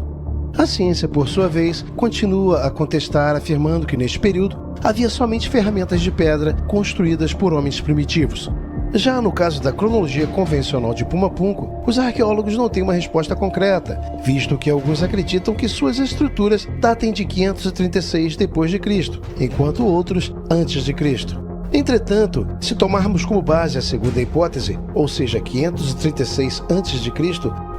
A ciência, por sua vez, continua a contestar, afirmando que neste período havia somente ferramentas de pedra construídas por homens primitivos. Já no caso da cronologia convencional de Puma-Punku, os arqueólogos não têm uma resposta concreta, visto que alguns acreditam que suas estruturas datem de 536 d.C., enquanto outros antes de Cristo. Entretanto, se tomarmos como base a segunda hipótese, ou seja, 536 a.C.,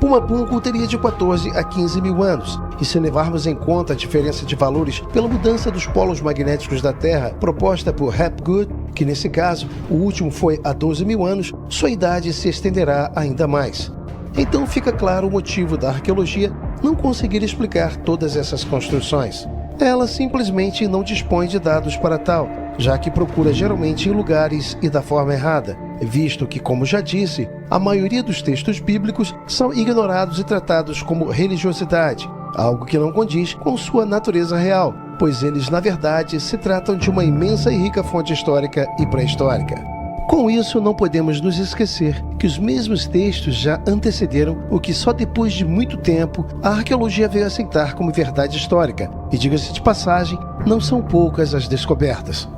Puma-Punku teria de 14 a 15 mil anos, e se levarmos em conta a diferença de valores pela mudança dos polos magnéticos da Terra proposta por Hapgood, que nesse caso o último foi há 12 mil anos, sua idade se estenderá ainda mais. Então fica claro o motivo da arqueologia não conseguir explicar todas essas construções. Ela simplesmente não dispõe de dados para tal, já que procura geralmente em lugares e da forma errada, visto que, como já disse, a maioria dos textos bíblicos são ignorados e tratados como religiosidade, algo que não condiz com sua natureza real, pois eles, na verdade, se tratam de uma imensa e rica fonte histórica e pré-histórica. Com isso, não podemos nos esquecer que os mesmos textos já antecederam o que só depois de muito tempo a arqueologia veio aceitar como verdade histórica, e diga-se de passagem, não são poucas as descobertas.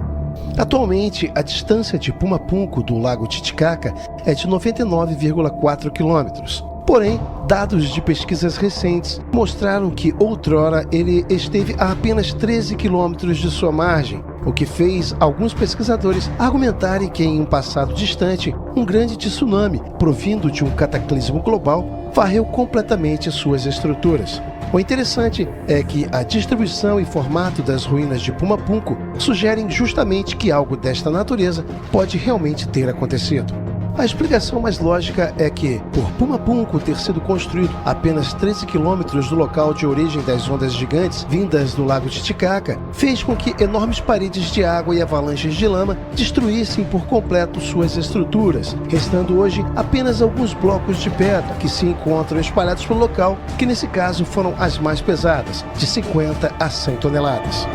Atualmente, a distância de Puma-Punku do Lago Titicaca é de 99,4 quilômetros. Porém, dados de pesquisas recentes mostraram que outrora ele esteve a apenas 13 quilômetros de sua margem, o que fez alguns pesquisadores argumentarem que em um passado distante, um grande tsunami, provindo de um cataclismo global, varreu completamente suas estruturas. O interessante é que a distribuição e formato das ruínas de Puma-Punku sugerem justamente que algo desta natureza pode realmente ter acontecido. A explicação mais lógica é que, por Puma-Punku ter sido construído a apenas 13 quilômetros do local de origem das ondas gigantes vindas do lago Titicaca, fez com que enormes paredes de água e avalanches de lama destruíssem por completo suas estruturas, restando hoje apenas alguns blocos de pedra que se encontram espalhados pelo local, que nesse caso foram as mais pesadas, de 50 a 100 toneladas.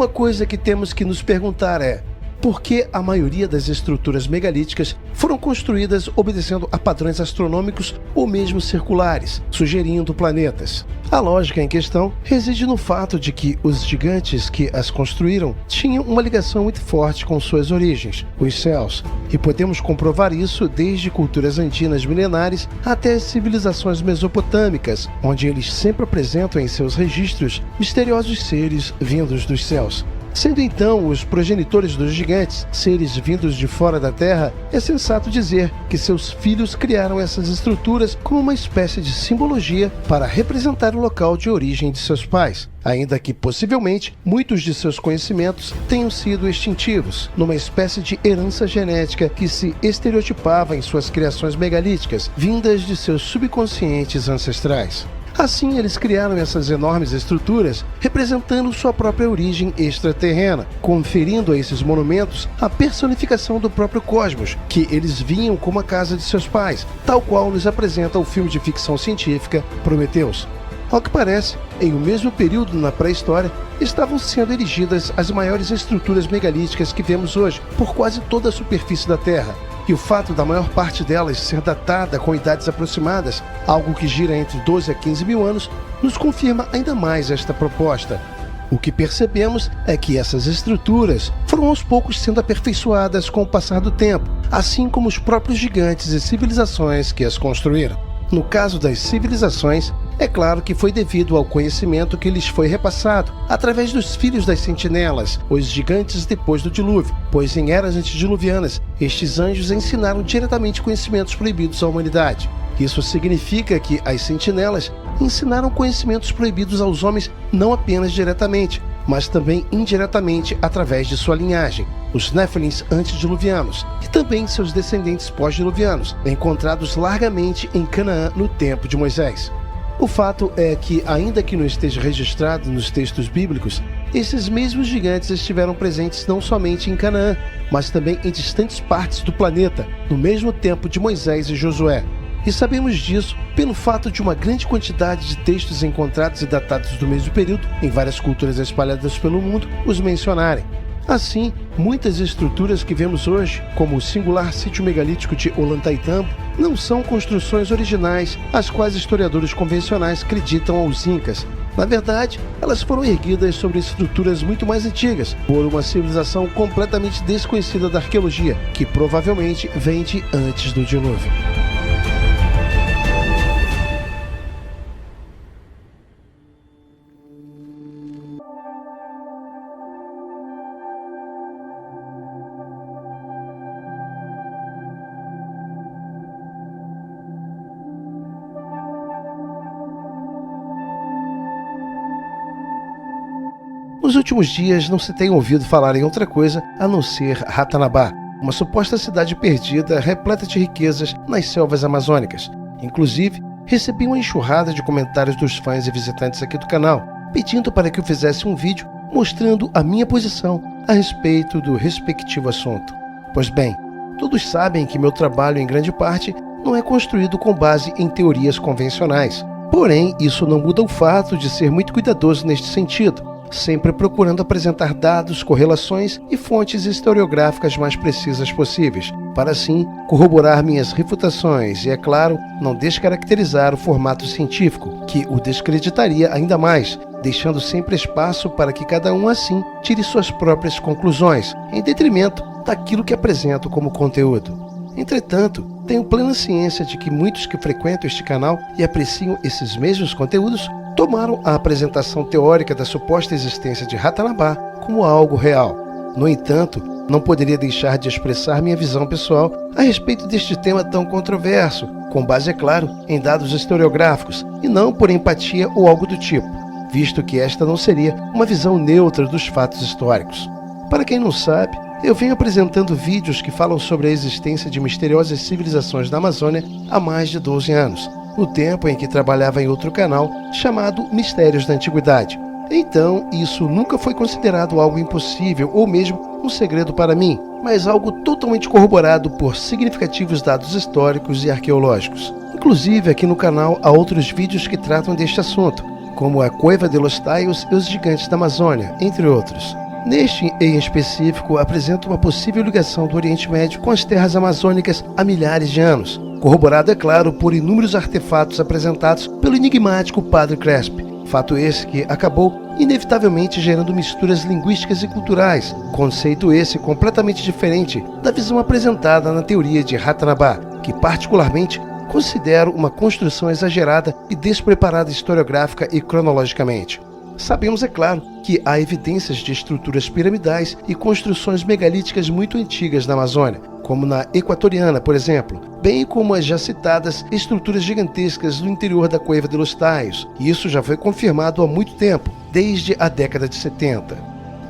Uma coisa que temos que nos perguntar é: por que a maioria das estruturas megalíticas foram construídas obedecendo a padrões astronômicos ou mesmo circulares, sugerindo planetas? A lógica em questão reside no fato de que os gigantes que as construíram tinham uma ligação muito forte com suas origens, os céus, e podemos comprovar isso desde culturas andinas milenares até as civilizações mesopotâmicas, onde eles sempre apresentam em seus registros misteriosos seres vindos dos céus. Sendo então os progenitores dos gigantes seres vindos de fora da Terra, é sensato dizer que seus filhos criaram essas estruturas como uma espécie de simbologia para representar o local de origem de seus pais, ainda que possivelmente muitos de seus conhecimentos tenham sido extintivos, numa espécie de herança genética que se estereotipava em suas criações megalíticas, vindas de seus subconscientes ancestrais. Assim, eles criaram essas enormes estruturas, representando sua própria origem extraterrena, conferindo a esses monumentos a personificação do próprio cosmos, que eles viam como a casa de seus pais, tal qual nos apresenta o filme de ficção científica Prometheus. Ao que parece, em um mesmo período na pré-história, estavam sendo erigidas as maiores estruturas megalíticas que vemos hoje por quase toda a superfície da Terra. E o fato da maior parte delas ser datada com idades aproximadas, algo que gira entre 12 a 15 mil anos, nos confirma ainda mais esta proposta. O que percebemos é que essas estruturas foram aos poucos sendo aperfeiçoadas com o passar do tempo, assim como os próprios gigantes e civilizações que as construíram. No caso das civilizações, É claro que foi devido ao conhecimento que lhes foi repassado através dos filhos das sentinelas, os gigantes depois do dilúvio, pois em eras antediluvianas, estes anjos ensinaram diretamente conhecimentos proibidos à humanidade. Isso significa que as sentinelas ensinaram conhecimentos proibidos aos homens não apenas diretamente, mas também indiretamente através de sua linhagem, os Néfilins antediluvianos, e também seus descendentes pós-diluvianos, encontrados largamente em Canaã no tempo de Moisés. O fato é que, ainda que não esteja registrado nos textos bíblicos, esses mesmos gigantes estiveram presentes não somente em Canaã, mas também em distantes partes do planeta, no mesmo tempo de Moisés e Josué. E sabemos disso pelo fato de uma grande quantidade de textos encontrados e datados do mesmo período, em várias culturas espalhadas pelo mundo, os mencionarem. Assim, muitas estruturas que vemos hoje, como o singular sítio megalítico de Ollantaytambo, não são construções originais, às quais historiadores convencionais acreditam aos Incas. Na verdade, elas foram erguidas sobre estruturas muito mais antigas, por uma civilização completamente desconhecida da arqueologia, que provavelmente vem de antes do dilúvio. Nos últimos dias não se tem ouvido falar em outra coisa a não ser Ratanabá, uma suposta cidade perdida repleta de riquezas nas selvas amazônicas. Inclusive, recebi uma enxurrada de comentários dos fãs e visitantes aqui do canal, pedindo para que eu fizesse um vídeo mostrando a minha posição a respeito do respectivo assunto. Pois bem, todos sabem que meu trabalho, em grande parte, não é construído com base em teorias convencionais. Porém, isso não muda o fato de ser muito cuidadoso neste sentido, sempre procurando apresentar dados, correlações e fontes historiográficas mais precisas possíveis, para assim corroborar minhas refutações e, é claro, não descaracterizar o formato científico, que o descreditaria ainda mais, deixando sempre espaço para que cada um assim tire suas próprias conclusões, em detrimento daquilo que apresento como conteúdo. Entretanto, tenho plena ciência de que muitos que frequentam este canal e apreciam esses mesmos conteúdos tomaram a apresentação teórica da suposta existência de Ratanabá como algo real. No entanto, não poderia deixar de expressar minha visão pessoal a respeito deste tema tão controverso, com base, é claro, em dados historiográficos, e não por empatia ou algo do tipo, visto que esta não seria uma visão neutra dos fatos históricos. Para quem não sabe, eu venho apresentando vídeos que falam sobre a existência de misteriosas civilizações da Amazônia há mais de 12 anos, no tempo em que trabalhava em outro canal chamado Mistérios da Antiguidade. Então, isso nunca foi considerado algo impossível ou mesmo um segredo para mim, mas algo totalmente corroborado por significativos dados históricos e arqueológicos. Inclusive, aqui no canal há outros vídeos que tratam deste assunto, como a Cueva de los Tayos e os Gigantes da Amazônia, entre outros. Neste, em específico, apresento uma possível ligação do Oriente Médio com as terras amazônicas há milhares de anos, corroborado, é claro, por inúmeros artefatos apresentados pelo enigmático Padre Crespi. Fato esse que acabou inevitavelmente gerando misturas linguísticas e culturais, conceito esse completamente diferente da visão apresentada na teoria de Ratanabá, que particularmente considero uma construção exagerada e despreparada historiográfica e cronologicamente. Sabemos, é claro, que há evidências de estruturas piramidais e construções megalíticas muito antigas na Amazônia, como na Equatoriana, por exemplo, bem como as já citadas estruturas gigantescas no interior da Cueva de los Tayos, e isso já foi confirmado há muito tempo, desde a década de 70.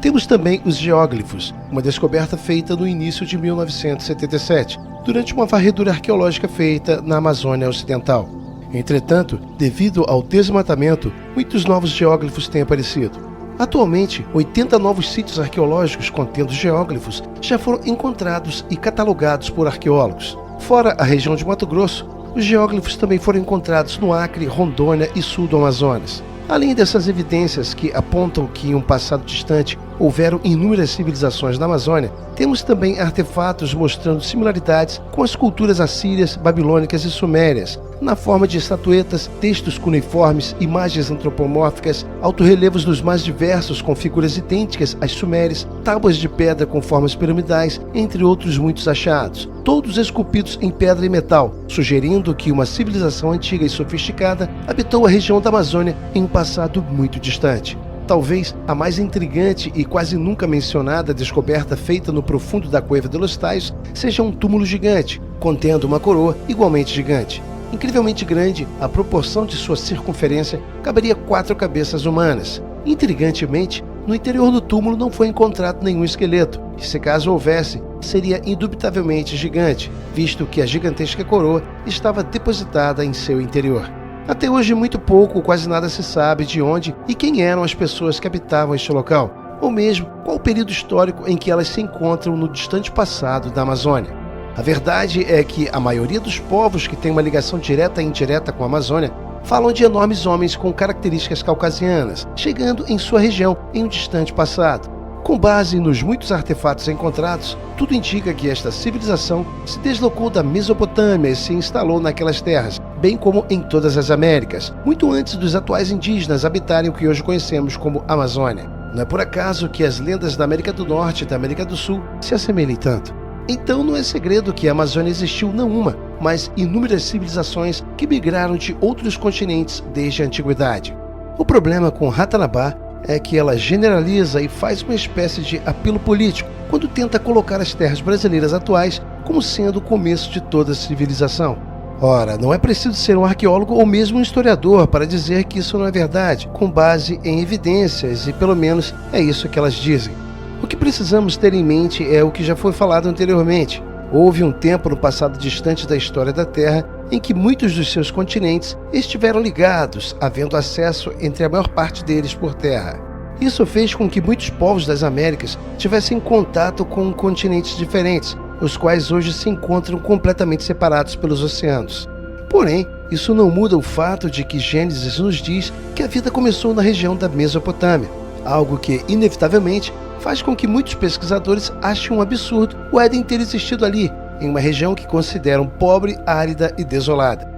Temos também os geóglifos, uma descoberta feita no início de 1977, durante uma varredura arqueológica feita na Amazônia Ocidental. Entretanto, devido ao desmatamento, muitos novos geóglifos têm aparecido. Atualmente, 80 novos sítios arqueológicos contendo geóglifos já foram encontrados e catalogados por arqueólogos. Fora a região de Mato Grosso, os geóglifos também foram encontrados no Acre, Rondônia e sul do Amazonas. Além dessas evidências que apontam que em um passado distante houveram inúmeras civilizações na Amazônia, temos também artefatos mostrando similaridades com as culturas assírias, babilônicas e sumérias, na forma de estatuetas, textos cuneiformes, imagens antropomórficas, autorrelevos dos mais diversos com figuras idênticas às sumérias, tábuas de pedra com formas piramidais, entre outros muitos achados, todos esculpidos em pedra e metal, sugerindo que uma civilização antiga e sofisticada habitou a região da Amazônia em um passado muito distante. Talvez a mais intrigante e quase nunca mencionada descoberta feita no profundo da Cueva de los Tallos seja um túmulo gigante, contendo uma coroa igualmente gigante. Incrivelmente grande, a proporção de sua circunferência caberia 4 cabeças humanas. Intrigantemente, no interior do túmulo não foi encontrado nenhum esqueleto, e se caso houvesse, seria indubitavelmente gigante, visto que a gigantesca coroa estava depositada em seu interior. Até hoje, muito pouco ou quase nada se sabe de onde e quem eram as pessoas que habitavam este local, ou mesmo qual o período histórico em que elas se encontram no distante passado da Amazônia. A verdade é que a maioria dos povos que têm uma ligação direta e indireta com a Amazônia falam de enormes homens com características caucasianas, chegando em sua região em um distante passado. Com base nos muitos artefatos encontrados, tudo indica que esta civilização se deslocou da Mesopotâmia e se instalou naquelas terras, bem como em todas as Américas, muito antes dos atuais indígenas habitarem o que hoje conhecemos como Amazônia. Não é por acaso que as lendas da América do Norte e da América do Sul se assemelhem tanto. Então não é segredo que a Amazônia existiu não uma, mas inúmeras civilizações que migraram de outros continentes desde a antiguidade. O problema com Ratanabá é que ela generaliza e faz uma espécie de apelo político quando tenta colocar as terras brasileiras atuais como sendo o começo de toda a civilização. Ora, não é preciso ser um arqueólogo ou mesmo um historiador para dizer que isso não é verdade, com base em evidências, e pelo menos é isso que elas dizem. O que precisamos ter em mente é o que já foi falado anteriormente. Houve um tempo no passado distante da história da Terra em que muitos dos seus continentes estiveram ligados, havendo acesso entre a maior parte deles por terra. Isso fez com que muitos povos das Américas tivessem contato com continentes diferentes, os quais hoje se encontram completamente separados pelos oceanos. Porém, isso não muda o fato de que Gênesis nos diz que a vida começou na região da Mesopotâmia, algo que, inevitavelmente, faz com que muitos pesquisadores achem um absurdo o Éden ter existido ali, em uma região que consideram pobre, árida e desolada.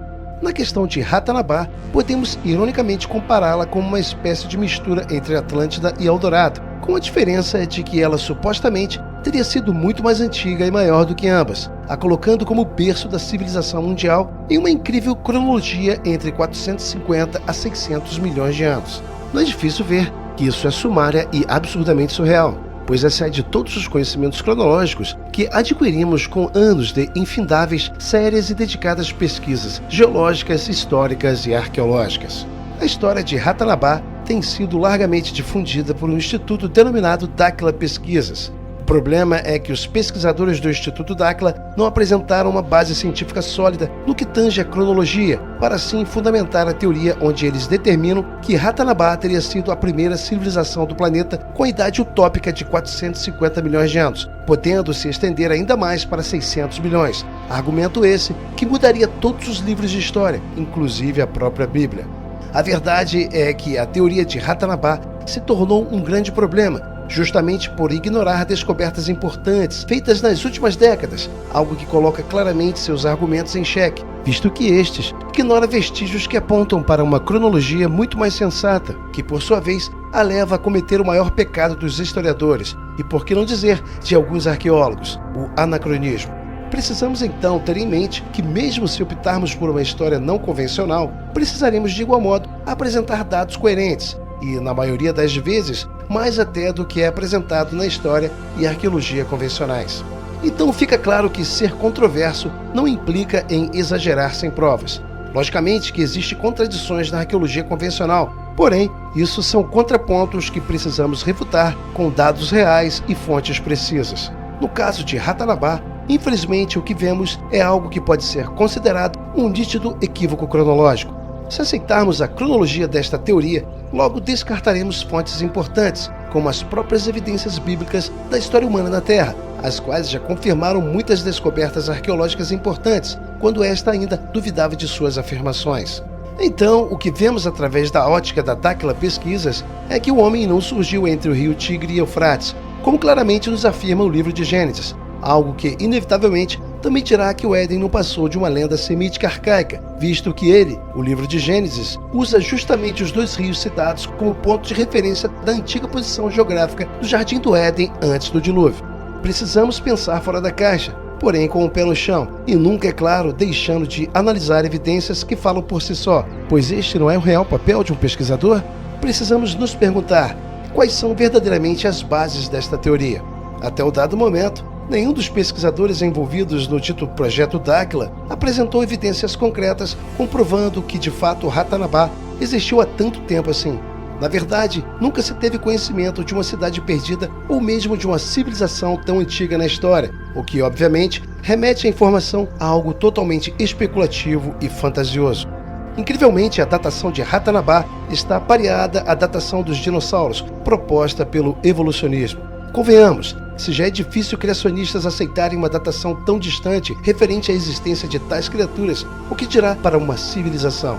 Na questão de Ratanabá, podemos ironicamente compará-la com uma espécie de mistura entre Atlântida e Eldorado, com a diferença de que ela supostamente teria sido muito mais antiga e maior do que ambas, a colocando como berço da civilização mundial em uma incrível cronologia entre 450 a 600 milhões de anos. Não é difícil ver que isso é sumária e absurdamente surreal, pois excede todos os conhecimentos cronológicos que adquirimos com anos de infindáveis, sérias e dedicadas pesquisas geológicas, históricas e arqueológicas. A história de Ratanabá tem sido largamente difundida por um instituto denominado Dáquila Pesquisas. O problema é que os pesquisadores do Instituto Dáquila não apresentaram uma base científica sólida no que tange a cronologia, para assim fundamentar a teoria onde eles determinam que Ratanabá teria sido a primeira civilização do planeta com a idade utópica de 450 milhões de anos, podendo se estender ainda mais para 600 milhões. Argumento esse que mudaria todos os livros de história, inclusive a própria Bíblia. A verdade é que a teoria de Ratanabá se tornou um grande problema, justamente por ignorar descobertas importantes feitas nas últimas décadas, algo que coloca claramente seus argumentos em xeque, visto que estes ignora vestígios que apontam para uma cronologia muito mais sensata, que por sua vez a leva a cometer o maior pecado dos historiadores, e por que não dizer de alguns arqueólogos, o anacronismo. Precisamos então ter em mente que, mesmo se optarmos por uma história não convencional, precisaremos de igual modo apresentar dados coerentes, e, na maioria das vezes, mais até do que é apresentado na história e arqueologia convencionais. Então fica claro que ser controverso não implica em exagerar sem provas. Logicamente que existem contradições na arqueologia convencional, porém, isso são contrapontos que precisamos refutar com dados reais e fontes precisas. No caso de Ratanabá, infelizmente o que vemos é algo que pode ser considerado um nítido equívoco cronológico. Se aceitarmos a cronologia desta teoria, logo descartaremos fontes importantes, como as próprias evidências bíblicas da história humana na Terra, as quais já confirmaram muitas descobertas arqueológicas importantes, quando esta ainda duvidava de suas afirmações. Então, o que vemos através da ótica da Dakhla Pesquisas é que o homem não surgiu entre o rio Tigre e Eufrates, como claramente nos afirma o livro de Gênesis, algo que, inevitavelmente, também dirá que o Éden não passou de uma lenda semítica arcaica, visto que ele, o livro de Gênesis, usa justamente os dois rios citados como ponto de referência da antiga posição geográfica do Jardim do Éden antes do dilúvio. Precisamos pensar fora da caixa, porém com o pé no chão, e nunca, é claro, deixando de analisar evidências que falam por si só, pois este não é o real papel de um pesquisador. Precisamos nos perguntar quais são verdadeiramente as bases desta teoria. Até o dado momento, nenhum dos pesquisadores envolvidos no dito Projeto Dakhla apresentou evidências concretas comprovando que, de fato, Ratanabá existiu há tanto tempo assim. Na verdade, nunca se teve conhecimento de uma cidade perdida ou mesmo de uma civilização tão antiga na história, o que, obviamente, remete a informação a algo totalmente especulativo e fantasioso. Incrivelmente, a datação de Ratanabá está pareada à datação dos dinossauros, proposta pelo evolucionismo. Convenhamos, se já é difícil criacionistas aceitarem uma datação tão distante referente à existência de tais criaturas, o que dirá para uma civilização?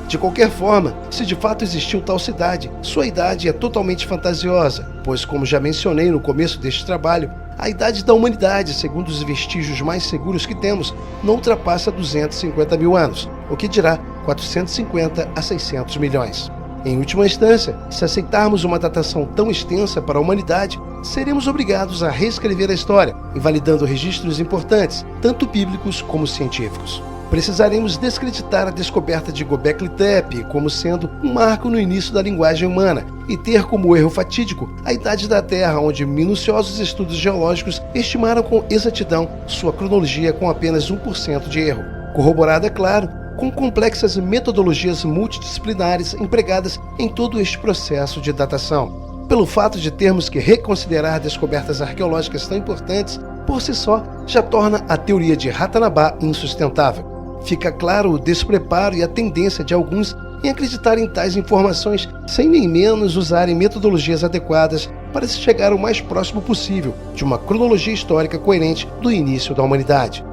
De qualquer forma, se de fato existiu tal cidade, sua idade é totalmente fantasiosa, pois, como já mencionei no começo deste trabalho, a idade da humanidade, segundo os vestígios mais seguros que temos, não ultrapassa 250 mil anos, o que dirá 450 a 600 milhões. Em última instância, se aceitarmos uma datação tão extensa para a humanidade, seremos obrigados a reescrever a história, invalidando registros importantes, tanto bíblicos como científicos. Precisaremos descreditar a descoberta de Göbekli Tepe como sendo um marco no início da linguagem humana e ter como erro fatídico a idade da Terra, onde minuciosos estudos geológicos estimaram com exatidão sua cronologia com apenas 1% de erro. Corroborada, é claro, com complexas metodologias multidisciplinares empregadas em todo este processo de datação. Pelo fato de termos que reconsiderar descobertas arqueológicas tão importantes, por si só, já torna a teoria de Ratanabá insustentável. Fica claro o despreparo e a tendência de alguns em acreditar em tais informações sem nem menos usarem metodologias adequadas para se chegar o mais próximo possível de uma cronologia histórica coerente do início da humanidade.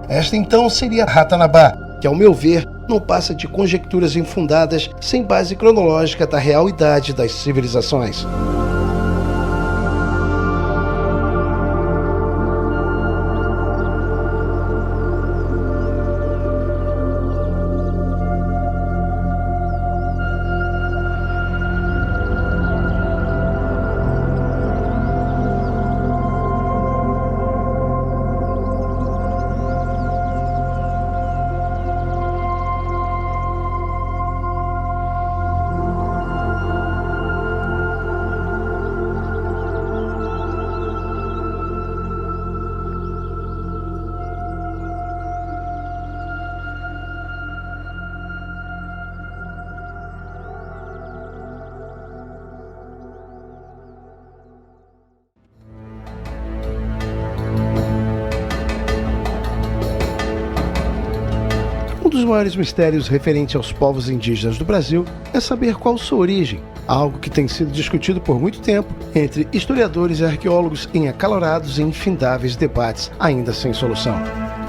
Esta então seria Ratanabá, que, ao meu ver, não passa de conjecturas infundadas sem base cronológica da real idade das civilizações. Um dos maiores mistérios referente aos povos indígenas do Brasil é saber qual sua origem, algo que tem sido discutido por muito tempo entre historiadores e arqueólogos em acalorados e infindáveis debates ainda sem solução.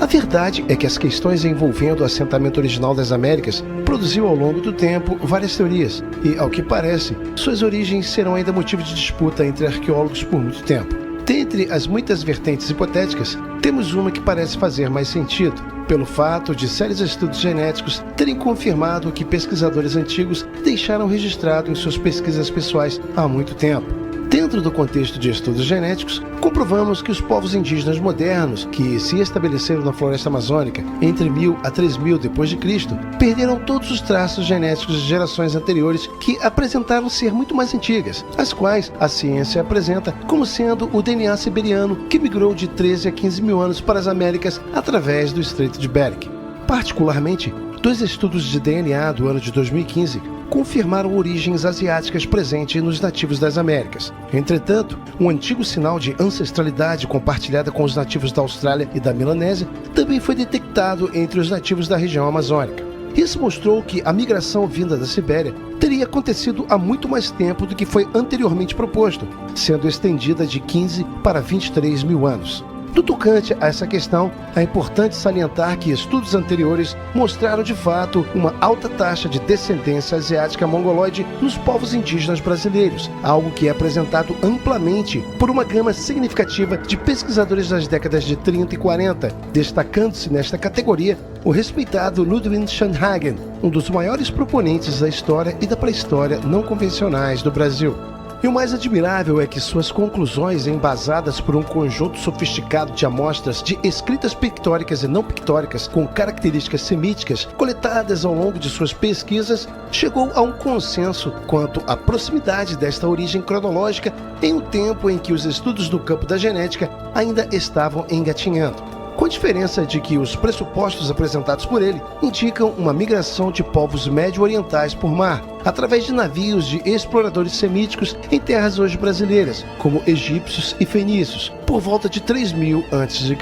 A verdade é que as questões envolvendo o assentamento original das Américas produziu ao longo do tempo várias teorias e, ao que parece, suas origens serão ainda motivo de disputa entre arqueólogos por muito tempo. Dentre as muitas vertentes hipotéticas, temos uma que parece fazer mais sentido, pelo fato de sérios estudos genéticos terem confirmado o que pesquisadores antigos deixaram registrado em suas pesquisas pessoais há muito tempo. Dentro do contexto de estudos genéticos, comprovamos que os povos indígenas modernos, que se estabeleceram na floresta amazônica entre 1000 a 3000 d.C., perderam todos os traços genéticos de gerações anteriores que apresentaram ser muito mais antigas, as quais a ciência apresenta como sendo o DNA siberiano que migrou de 13 a 15 mil anos para as Américas através do Estreito de Bering. Particularmente, 2 estudos de DNA do ano de 2015 confirmaram origens asiáticas presentes nos nativos das Américas. Entretanto, um antigo sinal de ancestralidade compartilhada com os nativos da Austrália e da Melanésia também foi detectado entre os nativos da região amazônica. Isso mostrou que a migração vinda da Sibéria teria acontecido há muito mais tempo do que foi anteriormente proposto, sendo estendida de 15 para 23 mil anos. No tocante a essa questão, é importante salientar que estudos anteriores mostraram de fato uma alta taxa de descendência asiática mongoloide nos povos indígenas brasileiros, algo que é apresentado amplamente por uma gama significativa de pesquisadores das décadas de 30 e 40, destacando-se nesta categoria o respeitado Ludwig Schanhagen, um dos maiores proponentes da história e da pré-história não convencionais do Brasil. E o mais admirável é que suas conclusões, embasadas por um conjunto sofisticado de amostras de escritas pictóricas e não pictóricas com características semíticas coletadas ao longo de suas pesquisas, chegou a um consenso quanto à proximidade desta origem cronológica em um tempo em que os estudos no campo da genética ainda estavam engatinhando, com a diferença de que os pressupostos apresentados por ele indicam uma migração de povos médio-orientais por mar, através de navios de exploradores semíticos em terras hoje brasileiras, como egípcios e fenícios, por volta de 3000 a.C.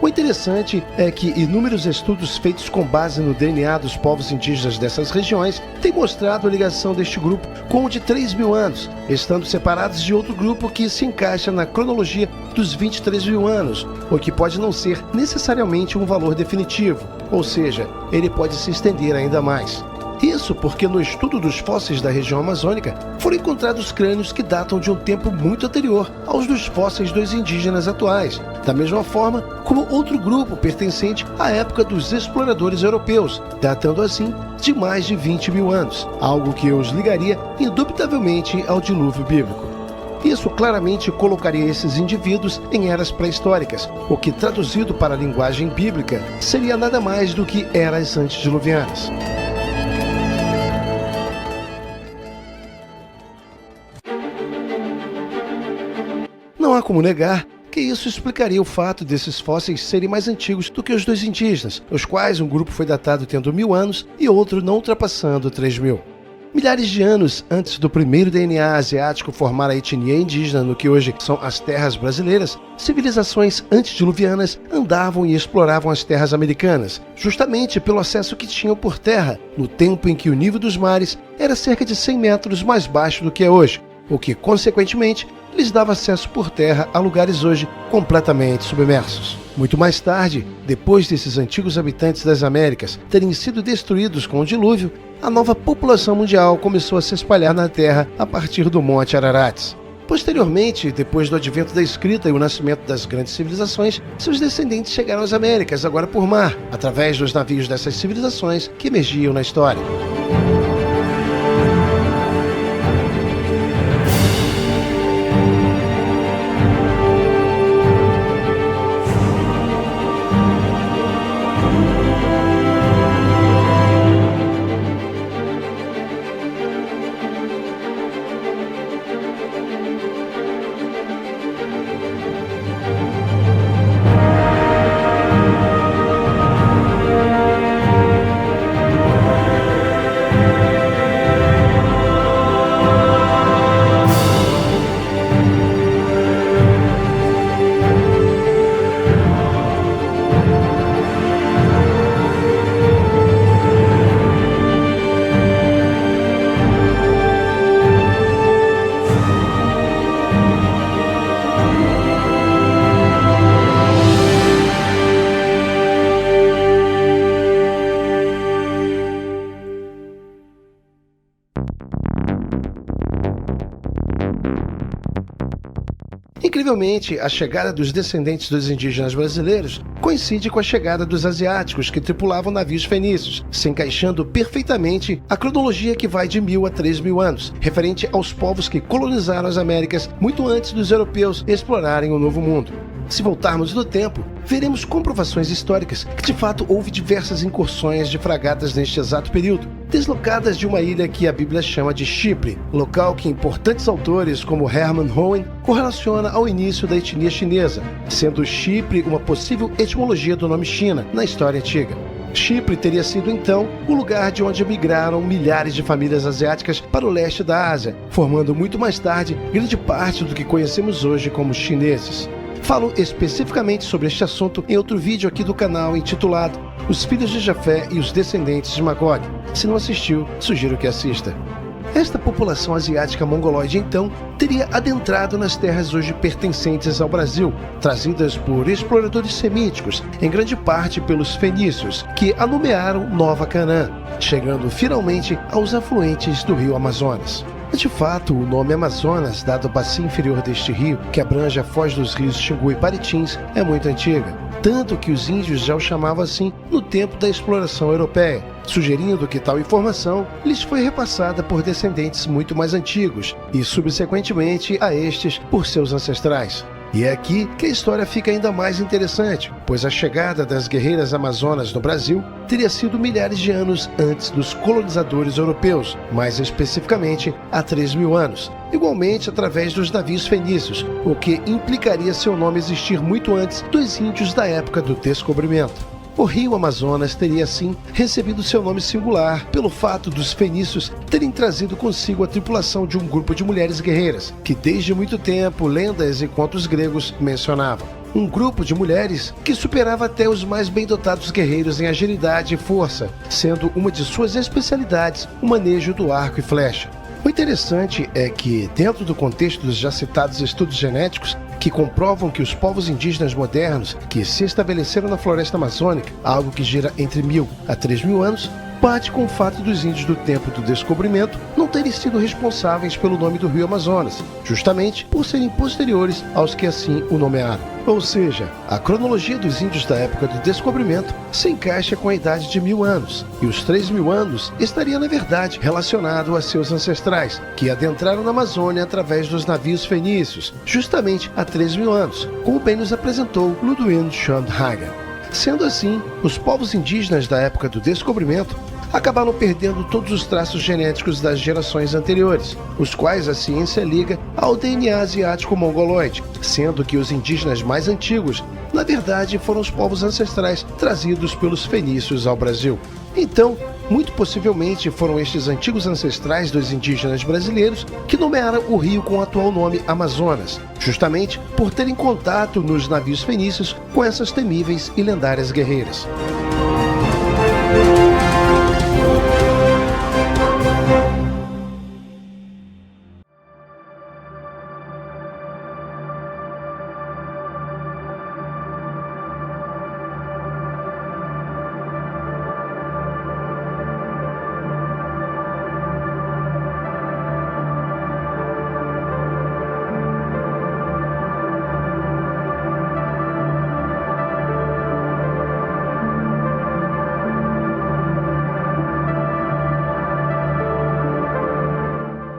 O interessante é que inúmeros estudos feitos com base no DNA dos povos indígenas dessas regiões têm mostrado a ligação deste grupo com o de 3.000 anos, estando separados de outro grupo que se encaixa na cronologia dos 23.000 anos, o que pode não ser necessariamente um valor definitivo, ou seja, ele pode se estender ainda mais. Isso porque no estudo dos fósseis da região amazônica foram encontrados crânios que datam de um tempo muito anterior aos dos fósseis dos indígenas atuais, da mesma forma como outro grupo pertencente à época dos exploradores europeus, datando assim de mais de 20.000 anos, algo que os ligaria indubitavelmente ao dilúvio bíblico. Isso claramente colocaria esses indivíduos em eras pré-históricas, o que traduzido para a linguagem bíblica seria nada mais do que eras antediluvianas. Não há como negar que isso explicaria o fato desses fósseis serem mais antigos do que os dos indígenas, os quais um grupo foi datado tendo 1.000 anos e outro não ultrapassando 3.000. Milhares de anos antes do primeiro DNA asiático formar a etnia indígena no que hoje são as terras brasileiras, civilizações antediluvianas andavam e exploravam as terras americanas, justamente pelo acesso que tinham por terra, no tempo em que o nível dos mares era cerca de 100 metros mais baixo do que é hoje, o que, consequentemente, lhes dava acesso por terra a lugares hoje completamente submersos. Muito mais tarde, depois desses antigos habitantes das Américas terem sido destruídos com o dilúvio, a nova população mundial começou a se espalhar na Terra a partir do Monte Ararat. Posteriormente, depois do advento da escrita e o nascimento das grandes civilizações, seus descendentes chegaram às Américas, agora por mar, através dos navios dessas civilizações que emergiam na história. Incrivelmente, a chegada dos descendentes dos indígenas brasileiros coincide com a chegada dos asiáticos que tripulavam navios fenícios, se encaixando perfeitamente a cronologia que vai de 1.000 a 3.000 anos, referente aos povos que colonizaram as Américas muito antes dos europeus explorarem o Novo Mundo. Se voltarmos no tempo, veremos comprovações históricas que de fato houve diversas incursões de fragatas neste exato período, deslocadas de uma ilha que a Bíblia chama de Chipre, local que importantes autores como Hermann Hohen correlaciona ao início da etnia chinesa, sendo Chipre uma possível etimologia do nome China na história antiga. Chipre teria sido então o lugar de onde emigraram milhares de famílias asiáticas para o leste da Ásia, formando muito mais tarde grande parte do que conhecemos hoje como chineses. Falo especificamente sobre este assunto em outro vídeo aqui do canal intitulado Os Filhos de Jafé e os Descendentes de Magog. Se não assistiu, sugiro que assista. Esta população asiática mongoloide, então, teria adentrado nas terras hoje pertencentes ao Brasil, trazidas por exploradores semíticos, em grande parte pelos fenícios, que a nomearam Nova Canaã, chegando finalmente aos afluentes do rio Amazonas. De fato, o nome Amazonas, dado ao bacia inferior deste rio, que abrange a foz dos rios Xingu e Paritins, é muito antiga, tanto que os índios já o chamavam assim no tempo da exploração europeia, sugerindo que tal informação lhes foi repassada por descendentes muito mais antigos e, subsequentemente, a estes por seus ancestrais. E é aqui que a história fica ainda mais interessante, pois a chegada das guerreiras amazonas no Brasil teria sido milhares de anos antes dos colonizadores europeus, mais especificamente há 3.000 anos, igualmente através dos navios fenícios, o que implicaria seu nome existir muito antes dos índios da época do descobrimento. O rio Amazonas teria, assim, recebido seu nome singular pelo fato dos fenícios terem trazido consigo a tripulação de um grupo de mulheres guerreiras, que desde muito tempo lendas e contos gregos mencionavam. Um grupo de mulheres que superava até os mais bem dotados guerreiros em agilidade e força, sendo uma de suas especialidades o manejo do arco e flecha. O interessante é que, dentro do contexto dos já citados estudos genéticos, que comprovam que os povos indígenas modernos que se estabeleceram na floresta amazônica, algo que gira entre 1.000 a 3.000 anos, bate com o fato dos índios do tempo do descobrimento não terem sido responsáveis pelo nome do rio Amazonas, justamente por serem posteriores aos que assim o nomearam. Ou seja, a cronologia dos índios da época do descobrimento se encaixa com a idade de 1.000 anos, e os 3.000 anos estaria, na verdade, relacionado a seus ancestrais, que adentraram na Amazônia através dos navios fenícios, justamente há 3.000 anos, como bem nos apresentou Ludwig Schoenhagen. Sendo assim, os povos indígenas da época do descobrimento acabaram perdendo todos os traços genéticos das gerações anteriores, os quais a ciência liga ao DNA asiático-mongoloide, sendo que os indígenas mais antigos, na verdade, foram os povos ancestrais trazidos pelos fenícios ao Brasil. Então, muito possivelmente foram estes antigos ancestrais dos indígenas brasileiros que nomearam o rio com o atual nome Amazonas, justamente por terem contato nos navios fenícios com essas temíveis e lendárias guerreiras.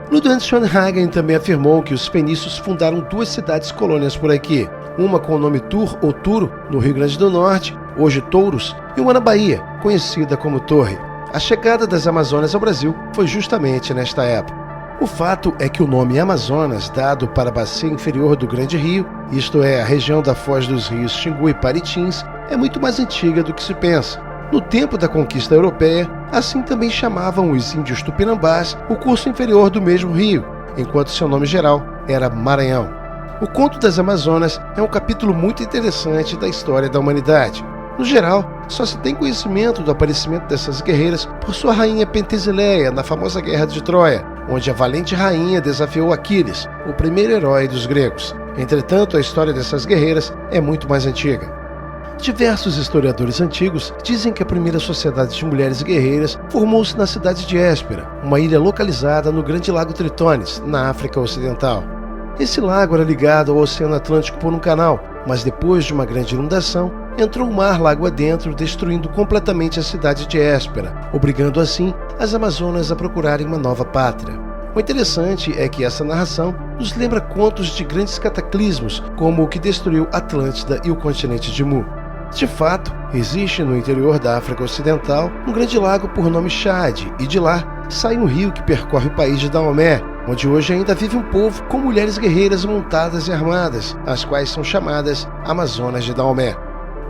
Ludwig Schoenhagen também afirmou que os fenícios fundaram 2 cidades-colônias por aqui, uma com o nome Tur ou Turo, no Rio Grande do Norte, hoje Touros, e uma na Bahia, conhecida como Torre. A chegada das Amazonas ao Brasil foi justamente nesta época. O fato é que o nome Amazonas, dado para a bacia inferior do Grande Rio, isto é, a região da foz dos rios Xingu e Paritins, é muito mais antiga do que se pensa. No tempo da conquista europeia, assim também chamavam os índios tupinambás o curso inferior do mesmo rio, enquanto seu nome geral era Maranhão. O Conto das Amazonas é um capítulo muito interessante da história da humanidade. No geral, só se tem conhecimento do aparecimento dessas guerreiras por sua rainha Pentesileia na famosa Guerra de Troia, onde a valente rainha desafiou Aquiles, o primeiro herói dos gregos. Entretanto, a história dessas guerreiras é muito mais antiga. Diversos historiadores antigos dizem que a primeira sociedade de mulheres guerreiras formou-se na cidade de Héspera, uma ilha localizada no Grande Lago Tritones, na África Ocidental. Esse lago era ligado ao Oceano Atlântico por um canal, mas depois de uma grande inundação, entrou o mar lago adentro, destruindo completamente a cidade de Héspera, obrigando assim as Amazonas a procurarem uma nova pátria. O interessante é que essa narração nos lembra contos de grandes cataclismos, como o que destruiu Atlântida e o continente de Mu. De fato, existe no interior da África Ocidental um grande lago por nome Chad, e de lá sai um rio que percorre o país de Daomé, onde hoje ainda vive um povo com mulheres guerreiras montadas e armadas, as quais são chamadas Amazonas de Daomé.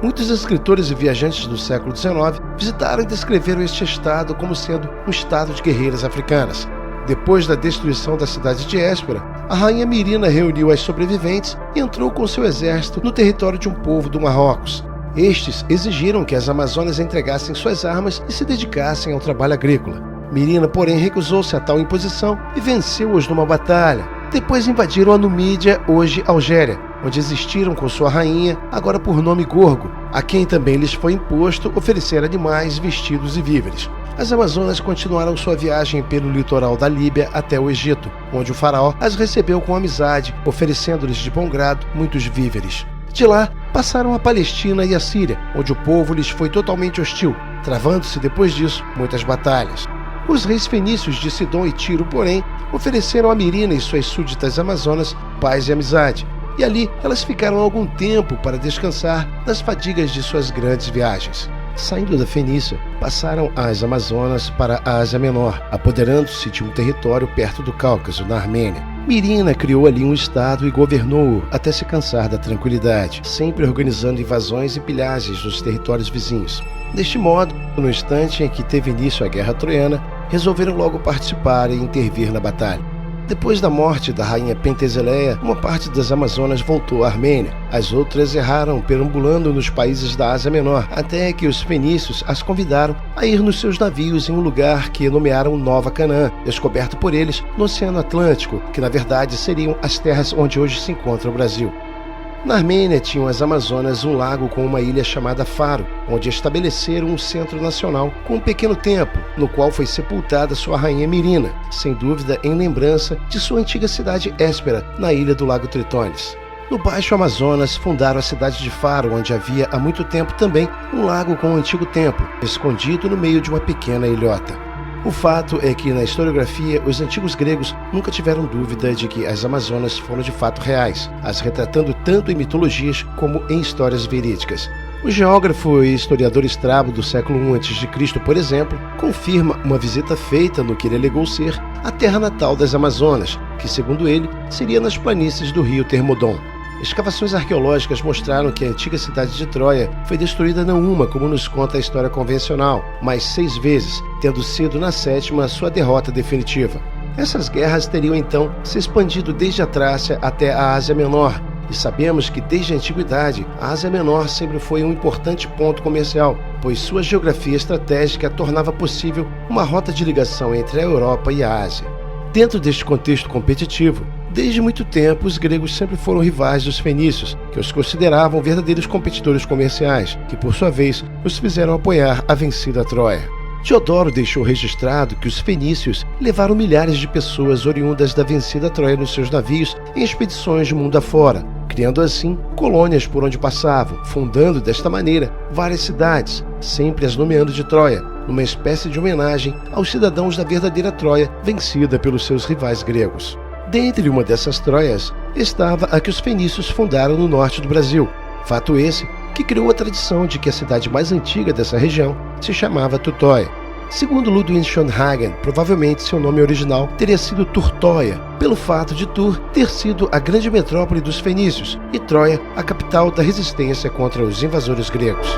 Muitos escritores e viajantes do século XIX visitaram e descreveram este estado como sendo um estado de guerreiras africanas. Depois da destruição da cidade de Héspera, a rainha Mirina reuniu as sobreviventes e entrou com seu exército no território de um povo do Marrocos. Estes exigiram que as Amazonas entregassem suas armas e se dedicassem ao trabalho agrícola. Mirina, porém, recusou-se a tal imposição e venceu-os numa batalha. Depois invadiram a Numídia, hoje Algéria, onde existiram com sua rainha, agora por nome Gorgo, a quem também lhes foi imposto oferecer animais, vestidos e víveres. As Amazonas continuaram sua viagem pelo litoral da Líbia até o Egito, onde o faraó as recebeu com amizade, oferecendo-lhes de bom grado muitos víveres. De lá, passaram a Palestina e a Síria, onde o povo lhes foi totalmente hostil, travando-se depois disso muitas batalhas. Os reis fenícios de Sidom e Tiro, porém, ofereceram a Mirina e suas súditas amazonas paz e amizade, e ali elas ficaram algum tempo para descansar das fadigas de suas grandes viagens. Saindo da Fenícia, passaram as Amazonas para a Ásia Menor, apoderando-se de um território perto do Cáucaso, na Armênia. Mirina criou ali um estado e governou-o até se cansar da tranquilidade, sempre organizando invasões e pilhagens nos territórios vizinhos. Deste modo, no instante em que teve início a Guerra Troiana, resolveram logo participar e intervir na batalha. Depois da morte da rainha Pentezeleia, uma parte das Amazonas voltou à Armênia. As outras erraram perambulando nos países da Ásia Menor, até que os fenícios as convidaram a ir nos seus navios em um lugar que nomearam Nova Canaã, descoberto por eles no Oceano Atlântico, que na verdade seriam as terras onde hoje se encontra o Brasil. Na Armênia tinham as Amazonas um lago com uma ilha chamada Faro, onde estabeleceram um centro nacional com um pequeno templo, no qual foi sepultada sua rainha Mirina, sem dúvida em lembrança de sua antiga cidade Héspera, na ilha do Lago Tritones. No Baixo Amazonas fundaram a cidade de Faro, onde havia há muito tempo também um lago com um antigo templo, escondido no meio de uma pequena ilhota. O fato é que, na historiografia, os antigos gregos nunca tiveram dúvida de que as Amazonas foram de fato reais, as retratando tanto em mitologias como em histórias verídicas. O geógrafo e historiador Estrabo do século I a.C., por exemplo, confirma uma visita feita no que ele alegou ser a terra natal das Amazonas, que, segundo ele, seria nas planícies do rio Termodon. Escavações arqueológicas mostraram que a antiga cidade de Troia foi destruída não uma, como nos conta a história convencional, mas 6 vezes, tendo sido na 7ª sua derrota definitiva. Essas guerras teriam então se expandido desde a Trácia até a Ásia Menor, e sabemos que desde a antiguidade a Ásia Menor sempre foi um importante ponto comercial, pois sua geografia estratégica tornava possível uma rota de ligação entre a Europa e a Ásia. Dentro deste contexto competitivo, desde muito tempo, os gregos sempre foram rivais dos fenícios, que os consideravam verdadeiros competidores comerciais, que por sua vez os fizeram apoiar a vencida Troia. Diodoro deixou registrado que os fenícios levaram milhares de pessoas oriundas da vencida Troia nos seus navios em expedições de mundo afora, criando assim colônias por onde passavam, fundando desta maneira várias cidades, sempre as nomeando de Troia, numa espécie de homenagem aos cidadãos da verdadeira Troia vencida pelos seus rivais gregos. Dentre uma dessas Troias estava a que os fenícios fundaram no norte do Brasil, fato esse que criou a tradição de que a cidade mais antiga dessa região se chamava Tutóia. Segundo Ludwig Schonhagen, provavelmente seu nome original teria sido Turtóia, pelo fato de Tur ter sido a grande metrópole dos fenícios e Troia a capital da resistência contra os invasores gregos.